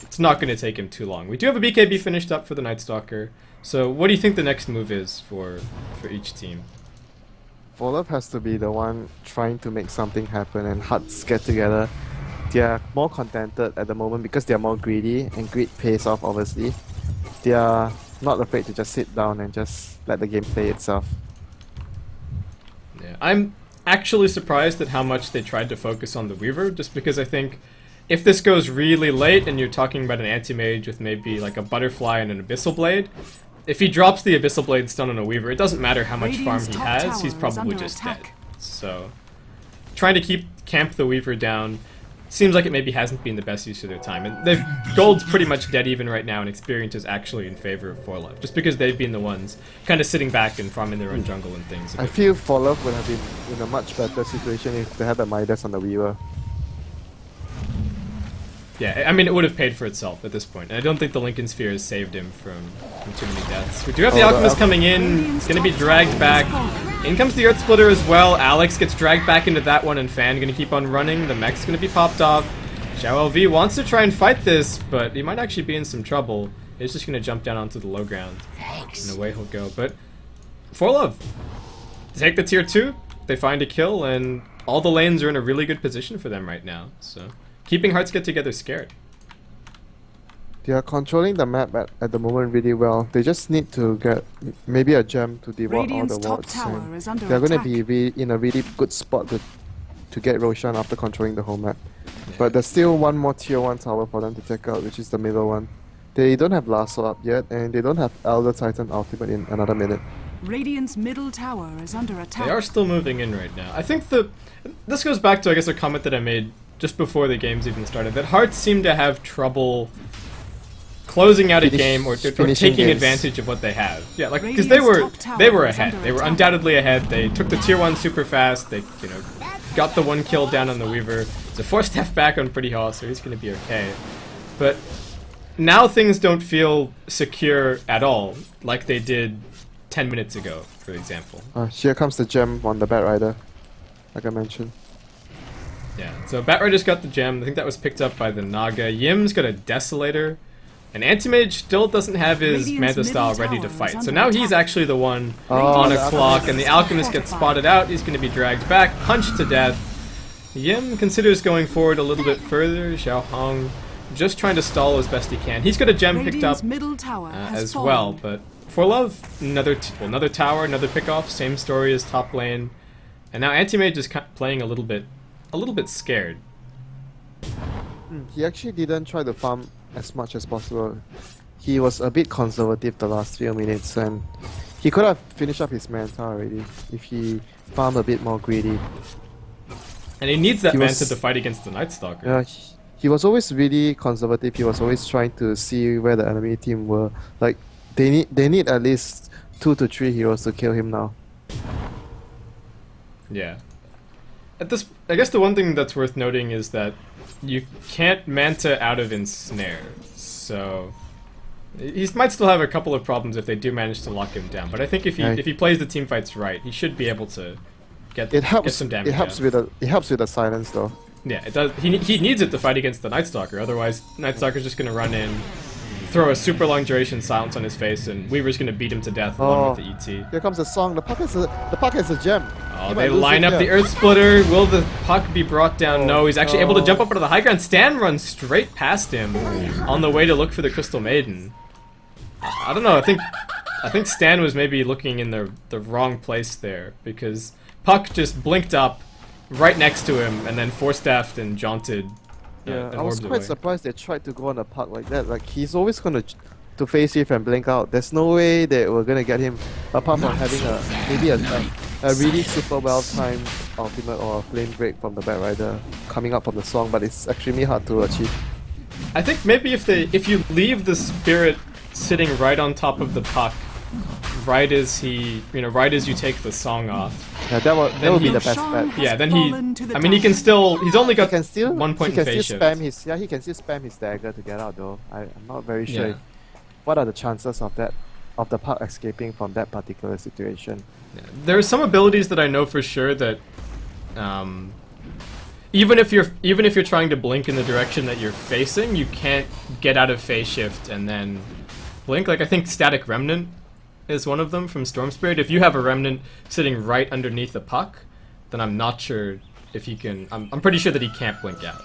it's not going to take him too long. We do have a BKB finished up for the Night Stalker, so what do you think the next move is for each team? ForLove has to be the one trying to make something happen, and Hearts Get Together. They are more contented at the moment because they are more greedy, and greed pays off obviously. They are not afraid to just sit down and just let the game play itself. Yeah, I'm actually surprised at how much they tried to focus on the Weaver, just because I think if this goes really late and you're talking about an anti-mage with maybe like a Butterfly and an Abyssal Blade, if he drops the Abyssal Blade stun on a Weaver, it doesn't matter how much farm Radiant's he top has, tower he's is probably under just attack. dead. So, trying to camp the Weaver down seems like it maybe hasn't been the best use of their time. And Gold's pretty much dead even right now, and Experience is actually in favor of ForLove, just because they've been the ones kind of sitting back and farming their own jungle and things. I feel ForLove would have been in a much better situation if they had the Midas on the Weaver. Yeah, I mean, it would have paid for itself at this point. And I don't think the Lincoln Sphere has saved him from too many deaths. We do have the Alchemist coming in. He's going to be dragged back. In comes the Earth Splitter as well. Alex gets dragged back into that one, and Fan going to keep on running. The mech's going to be popped off. Xiao LV wants to try and fight this, but he might actually be in some trouble. He's just going to jump down onto the low ground. And away he'll go. But ForLove, take the tier 2. They find a kill, and all the lanes are in a really good position for them right now. So, keeping Hearts Get Together scared. They are controlling the map at the moment really well. They just need to get maybe a gem to devour all Radiant's the top wards. tower And is under they're going to attack. be in a really good spot to get Roshan after controlling the whole map. But there's still one more tier 1 tower for them to take out, which is the middle one. They don't have Lasso up yet, and they don't have Elder Titan ultimate in another minute. Radiant's middle tower is under attack. They are still moving in right now. I think this goes back to, I guess, a comment that I made just before the games even started, that Hearts seem to have trouble closing out a game or taking games. advantage of what they have. Yeah, like because they were ahead. They were undoubtedly ahead. They took the tier 1 super fast. They got the 1 kill down on the Weaver. It's a 4-step back on Pretty Hall, so he's going to be okay. But now things don't feel secure at all, like they did 10 minutes ago, for example. Here comes the gem on the Bat Rider, like I mentioned. Yeah, so Batrider's got the gem. I think that was picked up by the Naga. Yim's got a Desolator. And Anti-Mage still doesn't have his Radiant's Manta style middle ready to tower is fight. So under now he's attack. actually the one Oh, on a the clock, and the Alchemist gets fortified. spotted out. He's going to be dragged back, punched to death. Yim considers going forward a little bit further. Xiao Hong just trying to stall as best he can. He's got a gem picked up Radiant's middle tower has as fallen. well, but ForLove, another tower, another pickoff, same story as top lane. And now Anti-Mage is playing a little bit scared. He actually didn't try to farm as much as possible. He was a bit conservative the last few minutes, and he could have finished up his Manta already if he farmed a bit more greedy. And he needs that He Manta was- to fight against the Night Stalker. Yeah, he was always really conservative. He was always trying to see where the enemy team were. Like they need at least 2 to 3 heroes to kill him now. Yeah. I guess the one thing that's worth noting is that you can't Manta out of Ensnare, so he might still have a couple of problems if they do manage to lock him down. But I think if he plays the team fights right, he should be able to get It helps. some damage. It helps with the silence though. Yeah, it does. He needs it to fight against the Night Stalker. Otherwise, Night Stalker's just gonna run in, throw a super long duration silence on his face, and Weaver's gonna beat him to death along with the ET. Here comes the song. The puck has a gem. Oh, they line up the Earth Splitter. Will the puck be brought down? No, he's actually able to jump up into the high ground. Stan runs straight past him on the way to look for the Crystal Maiden. I don't know. I think Stan was maybe looking in the wrong place there, because puck just blinked up right next to him and then force-staffed and jaunted. Yeah, and I was orbed quite away. surprised they tried to go on a puck like that. Like, he's always gonna to face shift and blink out. There's no way that we're gonna get him, apart from having maybe a really super well timed ultimate or a flame break from the Batrider coming up from the song, but it's extremely hard to achieve. I think maybe if you leave the spirit sitting right on top of the puck, right as you take the song off. Yeah, that would be the best bet. Yeah, then he can still, he's only got He can still 1 point he in can phase still shift. spam his he can still spam his dagger to get out though. I'm not very sure. Yeah. What are the chances of the puck escaping from that particular situation? Yeah. There are some abilities that I know for sure that even if you're trying to blink in the direction that you're facing, you can't get out of phase shift and then blink. Like, I think Static Remnant is one of them from Storm Spirit. If you have a Remnant sitting right underneath the puck, then I'm not sure if he can. I'm pretty sure that he can't blink out.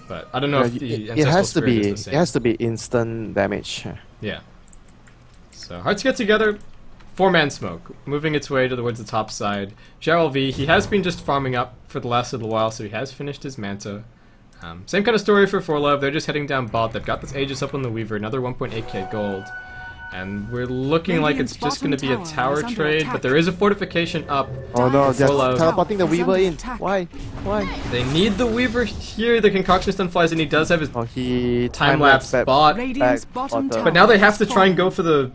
But I don't know if the it has to Spirit be is the same. it has to be instant damage. Yeah. So Hearts get together. 4-man smoke, moving its way towards the top side. Gerald V, he has been just farming up for the last little while, so he has finished his Manta. Same kind of story for ForLove. They're just heading down bot. They've got this Aegis up on the Weaver, another 1.8k gold. And we're looking like it's just going to be a tower trade, but there is a fortification up. Oh no, they're ForLove. teleporting the Weaver in. Why? They need the Weaver here. The Concoction Stun flies, and he does have his Oh, he time-lapse back. bot. Radiant's back bottom bottom. tower But now they have to has try and go fallen. for the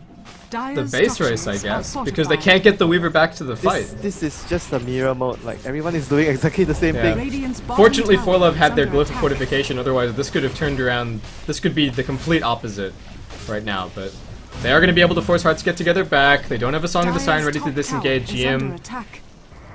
Dire's base race, I structures guess, are because they fortified. can't get the Weaver back to the fight. This is just a mirror mode. Like, everyone is doing exactly the same Yeah. thing. Radiant's bottom Fortunately, tower ForLove is had their under glyph of attack. fortification, otherwise this could have turned around. This could be the complete opposite right now, but they are going to be able to force Hearts to get together back. They don't have a Song of the Siren Dire's ready to top disengage. tower is under GM, attack.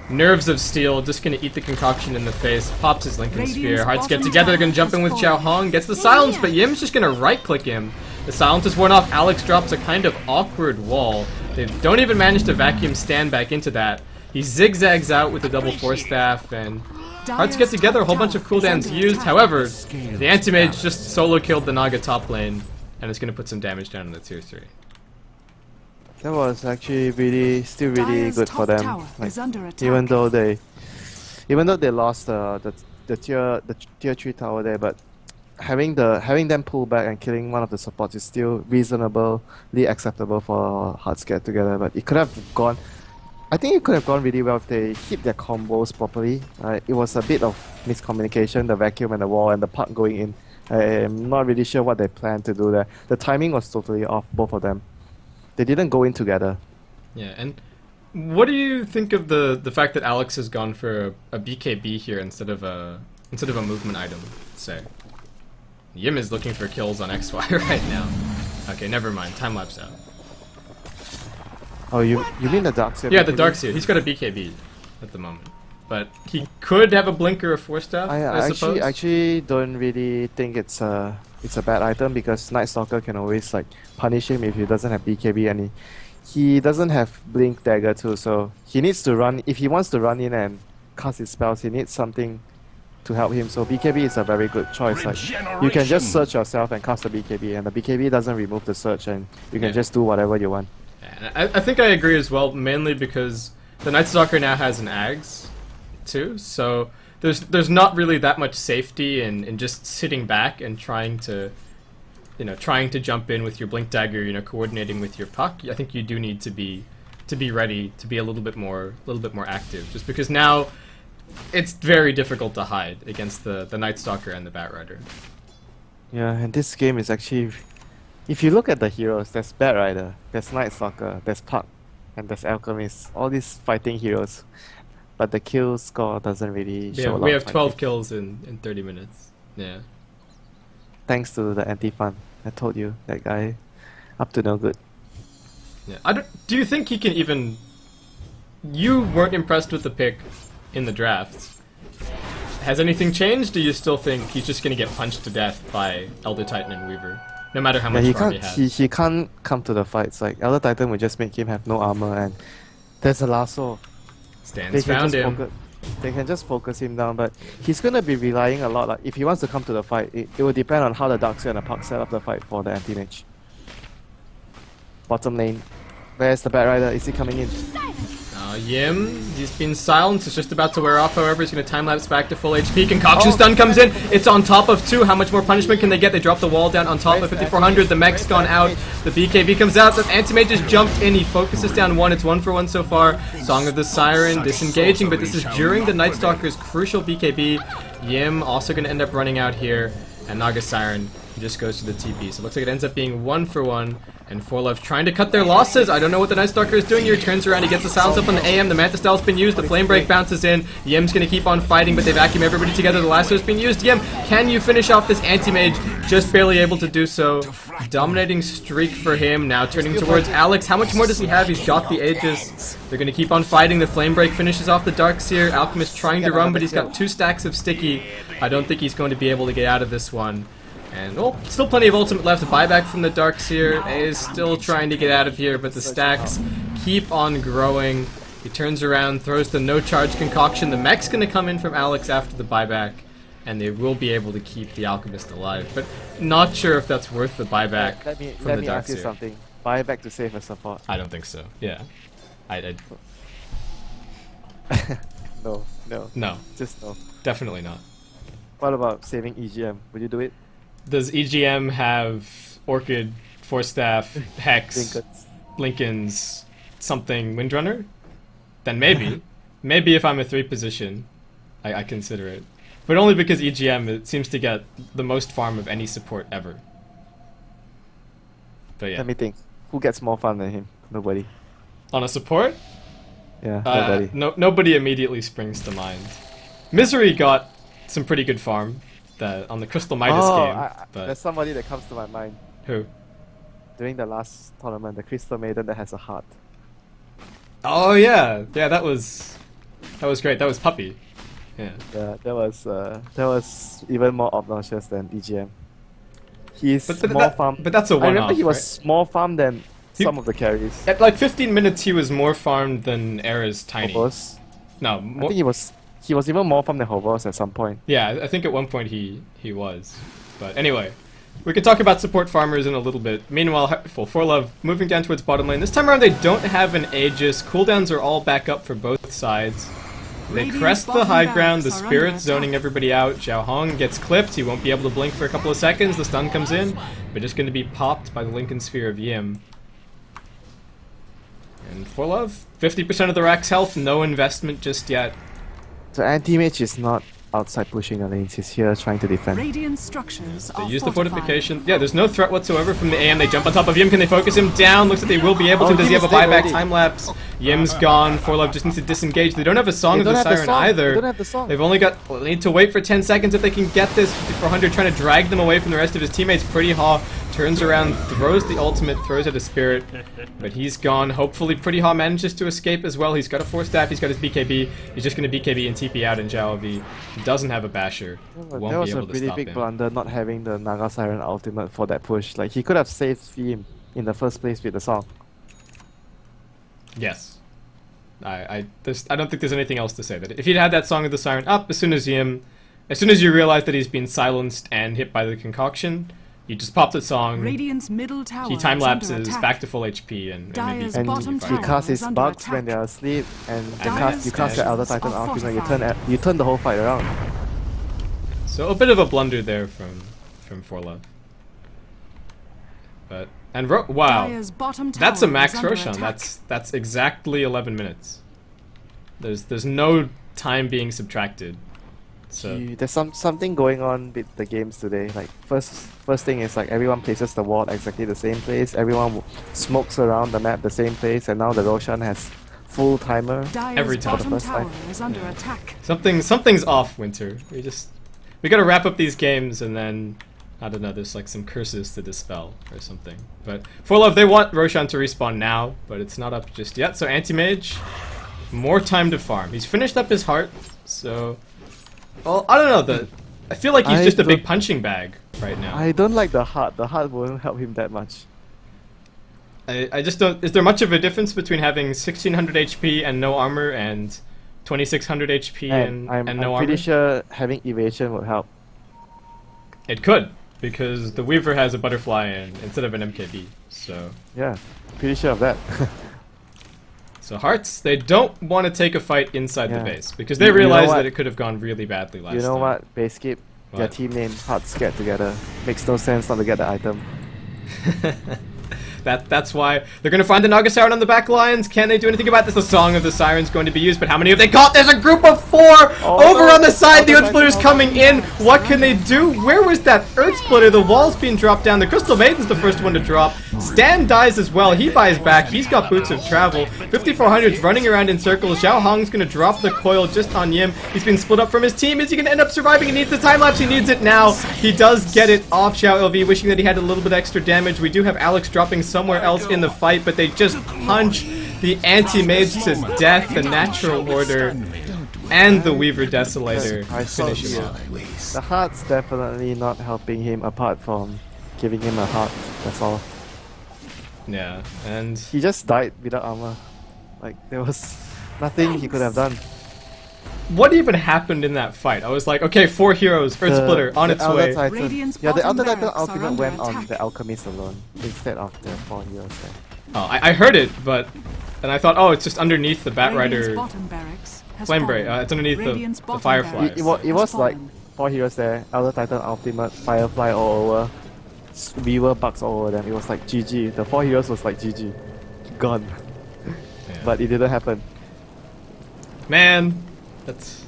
Nerves of Steel, just going to eat the concoction in the face, pops his Lincoln Radiant's Sphere. Hearts get bottom together, they're tower going to jump in with has Xiao fallen. Hong, gets the silence, but Yim's just going to right-click him. The silence is worn off, Alex drops a kind of awkward wall. They don't even manage to vacuum Stan back into that. He zigzags out with the double force staff, and Hearts get together, a whole bunch of cooldowns used. However, the Anti-Mage just solo killed the Naga top lane, and it's going to put some damage down in the tier 3. That was actually still really Dire's good for top them. tower Like, is under attack. even though they lost the tier 3 tower there, but having them pull back and killing one of the supports is still reasonably acceptable for Hearts get together. But it could have gone. I think it could have gone really well if they hit their combos properly. It was a bit of miscommunication, the vacuum and the wall and the puck going in. I'm not really sure what they planned to do there. The timing was totally off, both of them. They didn't go in together. Yeah, and what do you think of the fact that Alex has gone for a BKB here instead of a movement item, say? Yim is looking for kills on XY right now. Okay, never mind. Time lapse out. Oh, you mean the Darkseer? Yeah, the Darkseer. He's got a BKB at the moment, but he could have a blink or a force staff. I suppose. actually don't really think it's a bad item, because Night Stalker can always like punish him if he doesn't have BKB, and he doesn't have Blink Dagger too, so he needs to run. If he wants to run in and cast his spells, he needs something to help him. So BKB is a very good choice. Like, you can just search yourself and cast a BKB, and the BKB doesn't remove the search, and you can just do whatever you want. Yeah, I think I agree as well, mainly because the Night Stalker now has an Ags too, so there's not really that much safety in just sitting back and trying to jump in with your Blink Dagger, coordinating with your puck. I think you do need to be ready to be a little bit more active, just because now it's very difficult to hide against the Night Stalker and the Batrider. Yeah, and this game is actually, if you look at the heroes, there's Batrider, there's Night Stalker, there's Puck, and there's Alchemist. All these fighting heroes, but the kill score doesn't really show a lot. We have of 12 fighting. kills in 30 minutes. Yeah. Thanks to the anti-fun. I told you, that guy, up to no good. Yeah. Do you think he can even... You weren't impressed with the pick in the draft. Has anything changed? Do you still think he's just gonna get punched to death by Elder Titan and Weaver? No matter how much farm he has. He can't come to the fights. Like Elder Titan will just make him have no armor, and there's a lasso. Stan's found him. They can just focus him down, but he's gonna be relying a lot. Like if he wants to come to the fight, it will depend on how the Darkseer and the Puck set up the fight for the anti-mage. Bottom lane. Where's the Bat Rider? Is he coming in? Yim, he's been silent. It's just about to wear off, however. He's going to time-lapse back to full HP. Concoction stun comes in. It's on top of 2. How much more punishment can they get? They drop the wall down on top of 5400. The mech's gone out. The BKB comes out. The anti-mage just jumped in. He focuses down 1. It's 1 for 1 so far. Song of the Siren disengaging, but this is during the Night Stalker's crucial BKB. Yim also going to end up running out here. And Naga Siren just goes to the TP. So it looks like it ends up being 1 for 1. And ForLove trying to cut their losses. I don't know what the Night Stalker is doing here. Turns around, he gets the silence up on the AM. The Manta Style's been used. The Flame Break bounces in. Yim's gonna keep on fighting, but they vacuum everybody together. The lasso's been used. Yim, can you finish off this anti-mage? Just barely able to do so. Dominating streak for him. Now turning towards Alex. How much more does he have? He's got the Aegis. They're gonna keep on fighting. The Flame Break finishes off the Darkseer. Alchemist trying to run, but he's got 2 stacks of Sticky. I don't think he's going to be able to get out of this one. And, oh, still plenty of ultimate left. Buyback from the Darkseer is still trying to get out of here, but the stacks keep on growing. He turns around, throws the no-charge concoction. The mech's going to come in from Alex after the buyback, and they will be able to keep the Alchemist alive. But not sure if that's worth the buyback Let from me the ask you Darkseer. something. Buyback to save a support. I don't think so. Yeah. No. No. Just no. Definitely not. What about saving EGM? Would you do it? Does EGM have Orchid, Force Staff, Hex, Lincoln's, something Windrunner? Then maybe. Maybe if I'm a 3 position, I consider it. But only because EGM it seems to get the most farm of any support ever. But yeah. Let me think. Who gets more farm than him? Nobody. On a support? Yeah, nobody. Nobody immediately springs to mind. Misery got some pretty good farm on the Crystal Midas game. But there's somebody that comes to my mind. Who? During the last tournament, the Crystal Maiden that has a heart. Oh yeah, that was great. That was Puppy. Yeah. Yeah, that was even more obnoxious than EGM. He's more farm. But that's a one-off. I remember he was right? more farm than some of the carries. At like 15 minutes, he was more farmed than Era's Tiny. Hobos. No, I think he was even more farm than Hobos at some point. Yeah, I think at one point he was. But anyway, we can talk about support farmers in a little bit. Meanwhile, ForLove moving down towards bottom lane. This time around, they don't have an Aegis. Cooldowns are all back up for both sides. They crest the high ground, the Spirit's zoning everybody out. Xiao Hong gets clipped, he won't be able to blink for a couple of seconds, the stun comes in, but just going to be popped by the Lincoln Sphere of Yim. And ForLove, 50% of the Rack's health, no investment just yet. So anti-mage is not outside pushing the lanes, he's here trying to defend. Radiant structures They are use the fortified. fortification. Yeah, there's no threat whatsoever from the AM. They jump on top of Yim. Can they focus him down? Looks like they will be able to. Does he have a buyback time lapse? Yim's gone. ForLove just needs to disengage. They don't have a Song of the Siren either. They don't have the song. They've only got. Well, they need to wait for 10 seconds if they can get this. 5400 trying to drag them away from the rest of his teammates. Pretty Haw turns around, throws the ultimate, throws at a Spirit, but he's gone. Hopefully Pretty Haw manages to escape as well. He's got a Force Staff, he's got his BKB. He's just going to BKB and TP out, and Zhao V doesn't have a Basher. That was a really big blunder not having the Naga Siren ultimate for that push. Like, he could have saved him in the first place with the song. Yes. I don't think there's anything else to say. That if he'd had that Song of the Siren up, as soon as you realize that he's been silenced and hit by the concoction, you just pop the song, Radiant's middle tower he time lapses is back to full HP, and maybe Dire's And bottom he tower casts his is under bugs attack. when they're asleep, and Dire's you cast the Elder Titan structures are ultimate, you turn the whole fight around. So a bit of a blunder there from ForLove. But wow, Dire's bottom that's a tower max is under Roshan. attack. That's exactly 11 minutes. There's no time being subtracted. So There's something going on with the games today. Like first thing is like everyone places the wall exactly the same place. Everyone smokes around the map the same place, and now the Roshan has full timer. Dire's every time. bottom First tower time. is under attack. something's off, Winter. We gotta wrap up these games, and then I don't know. There's like some curses to dispel or something. But ForLove, they want Roshan to respawn now, but it's not up just yet. So Anti-Mage more time to farm. He's finished up his heart, so... Well, I don't know, I feel like he's just a big punching bag right now. I don't like the heart. The heart won't help him that much. I just don't... Is there much of a difference between having 1600 HP and no armor and 2600 HP and no armor? I'm pretty sure having evasion would help. It could, because the Weaver has a butterfly instead of an MKB, so... Yeah, pretty sure of that. So Hearts, they don't want to take a fight inside the Yeah. base, because they You know realize what? that it could have gone really badly last time. You know what? Base skip. Their What? team name Hearts get together. Makes no sense not to get the item. That's why they're going to find the Naga Siren on the back lines. Can they do anything about this? The Song of the Siren's going to be used, but how many have they caught? There's a group of 4 over no. on the side. The Oh, Earth Splitter's coming in. What can they do? Where was that Earth Splitter? The wall's being dropped down. The Crystal Maiden's the first one to drop. Stan dies as well. He buys back. He's got Boots of Travel. 5400's running around in circles. Xiao Hong's going to drop the coil just on Yim. He's been split up from his team. Is he going to end up surviving? He needs the time lapse. He needs it now. He does get it off Xiao LV, wishing that he had a little bit extra damage. We do have Alex dropping somewhere else in the fight, but they just punch the anti-mage to death, the natural order, and the Weaver Desolator I saw finish him you. off. The heart's definitely not helping him apart from giving him a heart. That's all. Yeah, and He just died without armor. Like, there was nothing he could have done. what even happened in that fight? I was like, okay, 4 heroes, Earth Splitter on its Elder way. Titan. Radiant's Yeah, the bottom Elder Titan barracks are ultimate under went on attack. the Alchemist alone instead of the 4 heroes there. Oh, I heard it, but and I thought, oh, it's just underneath the Bat Radiant's Rider bottom barracks has Flame fallen. Break. It's underneath Radiant's the bottom Firefly. barracks It was has like fallen. 4 heroes there, Elder Titan ultimate, Firefly all over, Weaver bugs all over them. It was like GG. The 4 heroes was like GG. Gone. Yeah. But it didn't happen. Man, it's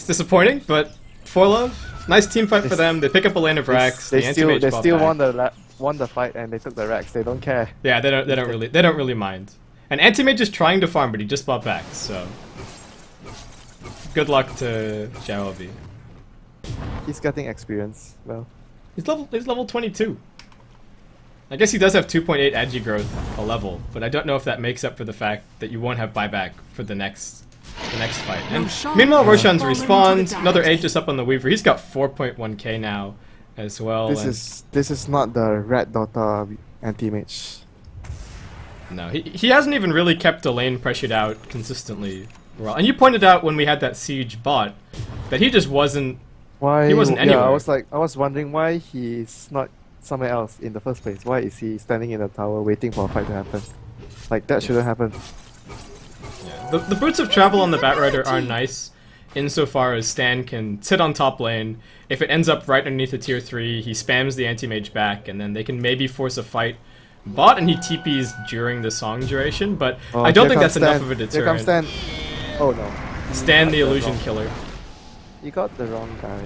disappointing, but ForLove, nice team fight for them. They pick up a lane of Rax. They the still, anti-mage they bought still back. won the fight and they took the Rex. They don't care. Yeah, they don't really mind. And anti-mage is trying to farm, but he just bought back. So good luck to Xiao LV. He's getting experience. Well, He's level 22. I guess he does have 2.8 agi growth a level, but I don't know if that makes up for the fact that you won't have buyback for the next fight. And Roshan meanwhile, has Roshan's fallen to respawned. the Another dance. Aegis up on the Weaver. He's got 4.1k now as well. and this is not the Red Dota anti-mage. no, he hasn't even really kept the lane pressured out consistently well. And you pointed out when we had that siege bot that he just wasn't. Why? He wasn't Yeah, anywhere. I was wondering why he's not somewhere else in the first place. Why is he standing in the tower waiting for a fight to happen? Like, that shouldn't happen. The Boots of Travel on the Bat Rider are nice insofar as Stan can sit on top lane. If it ends up right underneath the tier 3, he spams the anti-mage back, and then they can maybe force a fight bot, and he TPs during the song duration, but I don't think that's enough of a Here comes deterrent. Stan. Oh no. Stan the Illusion Killer. You got the wrong guy.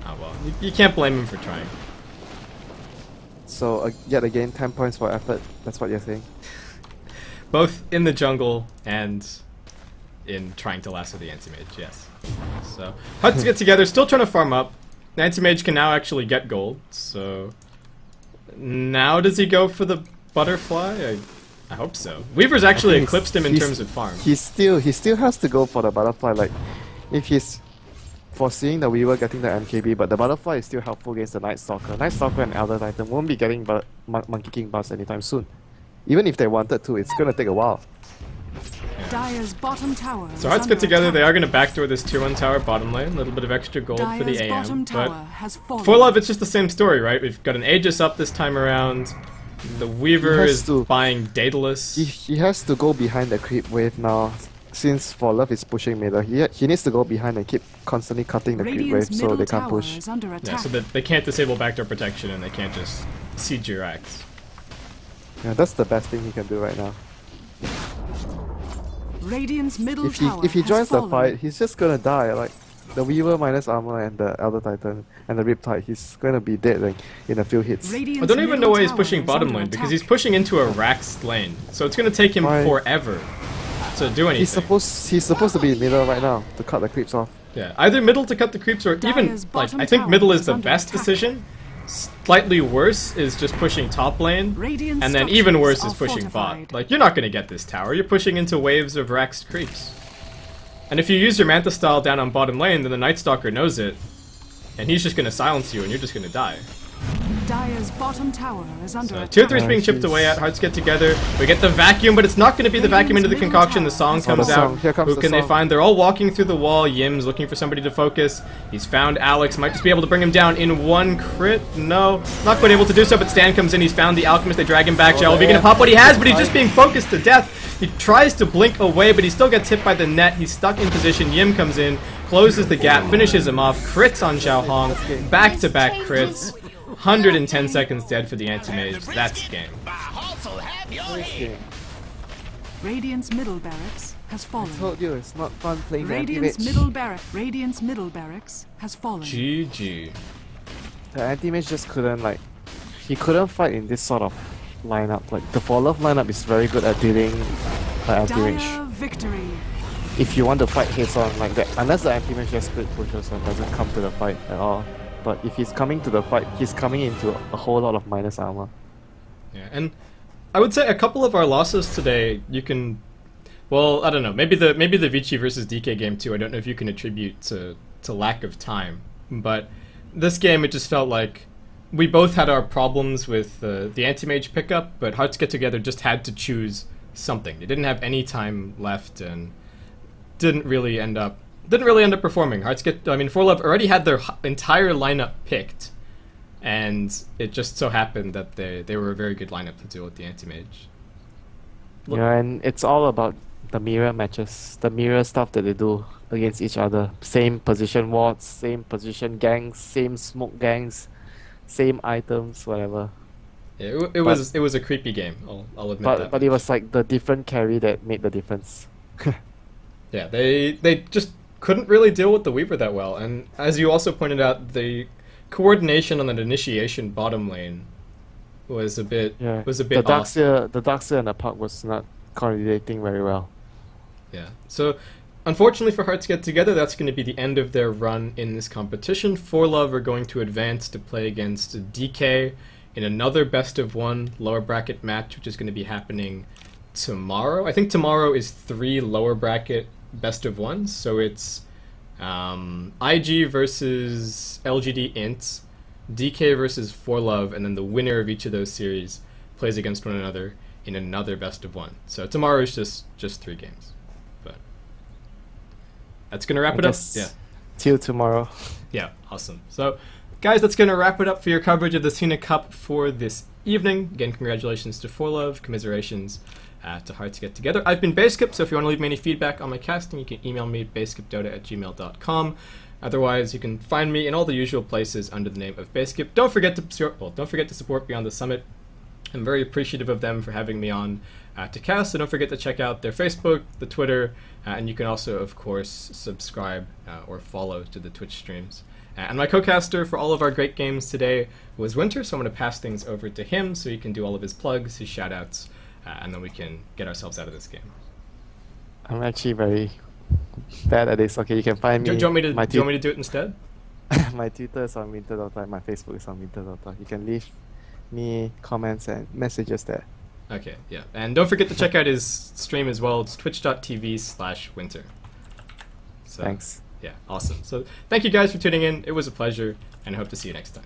Oh well, you can't blame him for trying. So, yet again, 10 points for effort. That's what you're saying. Both in the jungle and in trying to lasso the anti-mage, yes. So, Huts get together, still trying to farm up. The anti-mage can now actually get gold, so... Now does he go for the butterfly? I hope so. Weaver's actually think eclipsed him in terms of farm. He still has to go for the butterfly. Like, if he's foreseeing the Weaver getting the MKB, but the butterfly is still helpful against the Night Stalker. Night Stalker and Elder Titan won't be getting Monkey King buffs anytime soon. Even if they wanted to, it's gonna take a while. Dire's bottom tower. So is Hearts get under together, attack. they are going to backdoor this tier 1 tower bottom lane. A little bit of extra gold for the Dire's bottom AM. tower But has fallen. ForLove, it's just the same story, right? We've got an Aegis up this time around. The Weaver has is to- buying Daedalus. He has to go behind the creep wave now. Since ForLove is pushing middle, he needs to go behind and keep constantly cutting the creep wave Radiant's so middle they can't tower push. is under Yeah, attack. so that they can't disable backdoor protection and they can't just siege your axe. Yeah, that's the best thing he can do right now. Radiant's middle If tower he has joins the fallen. fight, he's just gonna die. Like, the Weaver minus armor and the Elder Titan and the Riptide, he's gonna be dead like in a few hits. Radiant's I don't even know middle why he's tower pushing is bottom under lane, because attack. he's pushing into a Rax lane. So it's going to take him Why? forever to do anything. He's supposed to be in middle right now to cut the creeps off. Yeah, either middle to cut the creeps or even, Dire's like, bottom I think tower middle is is the under best attack. decision, Slightly worse is just pushing top lane, Radiant and then even worse is structures are pushing fortified. bot. Like, you're not gonna get this tower. You're pushing into waves of Raxed creeps. And if you use your Manta style down on bottom lane, then the Night Stalker knows it, and he's just gonna silence you, and you're just gonna die. Dire's bottom tower is under attack. Tier 3 is being chipped away at. Hearts get together. We get the vacuum, but it's not going to be the vacuum into the concoction. The song comes out. Who can they find? They're all walking through the wall. Yim's looking for somebody to focus. He's found Alex. Might just be able to bring him down in one crit. No, not quite able to do so, but Stan comes in. He's found the Alchemist. They drag him back. Shall be going to pop what he has, but he's just being focused to death. He tries to blink away, but he still gets hit by the net. He's stuck in position. Yim comes in, closes the gap, finishes him off. Crits on Xiao Hong. Back-to-back crits. 110 seconds dead for the anti-mage. That's game. Radiant's middle barracks has fallen. I told you it's not fun playing Radiant's anti-mage. middle barracks has fallen. GG. The anti-mage just couldn't he couldn't fight in this sort of lineup. Like the ForLove lineup is very good at dealing anti-mage. Dire victory. If you want to fight heads on like that, unless the anti-mage just split pushes and doesn't come to the fight at all. But if he's coming to the fight, he's coming into a whole lot of minus armor. Yeah, and I would say a couple of our losses today, you can, well, I don't know, maybe the Vici versus DK game too. I don't know if you can attribute to lack of time, but this game it just felt like we both had our problems with the anti-mage pickup, but Hearts Get Together just had to choose something. They didn't have any time left and didn't really end up performing. ForLove already had their entire lineup picked, and it just so happened that they were a very good lineup to deal with the anti-mage. Yeah, and it's all about the mirror matches, the mirror stuff that they do against each other. Same position wards, same position gangs, same smoke gangs, same items, whatever. Yeah, it was a creepy game. I'll admit that. But it was like the different carry that made the difference. Yeah, they just couldn't really deal with the Weaver that well, and as you also pointed out, the coordination on the initiation bottom lane was a bit The off. Darkseer and the Puck was not coordinating very well. Yeah. So unfortunately for Hearts Get Together, that's going to be the end of their run in this competition. ForLove are going to advance to play against DK in another best of one lower bracket match, which is going to be happening tomorrow. I think tomorrow is 3 lower bracket best of ones, so it's IG versus lgd.int, DK versus ForLove, and then the winner of each of those series plays against one another in another best of one. So tomorrow is just 3 games, but that's gonna wrap it up. Yeah, till tomorrow. Yeah, awesome. So guys, that's gonna wrap it up for your coverage of the Sina Cup for this evening. Again, congratulations to ForLove, commiserations to Hearts Get Together. I've been Basecamp, so if you want to leave me any feedback on my casting, you can email me basecapdota@gmail.com. Otherwise, you can find me in all the usual places under the name of Basecamp. Don't forget to support Beyond the Summit. I'm very appreciative of them for having me on to cast, so don't forget to check out their Facebook, the Twitter, and you can also, of course, subscribe or follow to the Twitch streams. And my co-caster for all of our great games today was Winter, so I'm going to pass things over to him so he can do all of his plugs, his shout-outs, and then we can get ourselves out of this game. I'm actually very bad at this. Okay, you can find me. Do you want me to do it instead? My Twitter is on Winter.int, my Facebook is on Winter.int. You can leave me comments and messages there. Okay, yeah. And don't forget to check out his stream as well. It's twitch.tv/winter. So, Thanks. Yeah, awesome. So thank you guys for tuning in. It was a pleasure, and I hope to see you next time.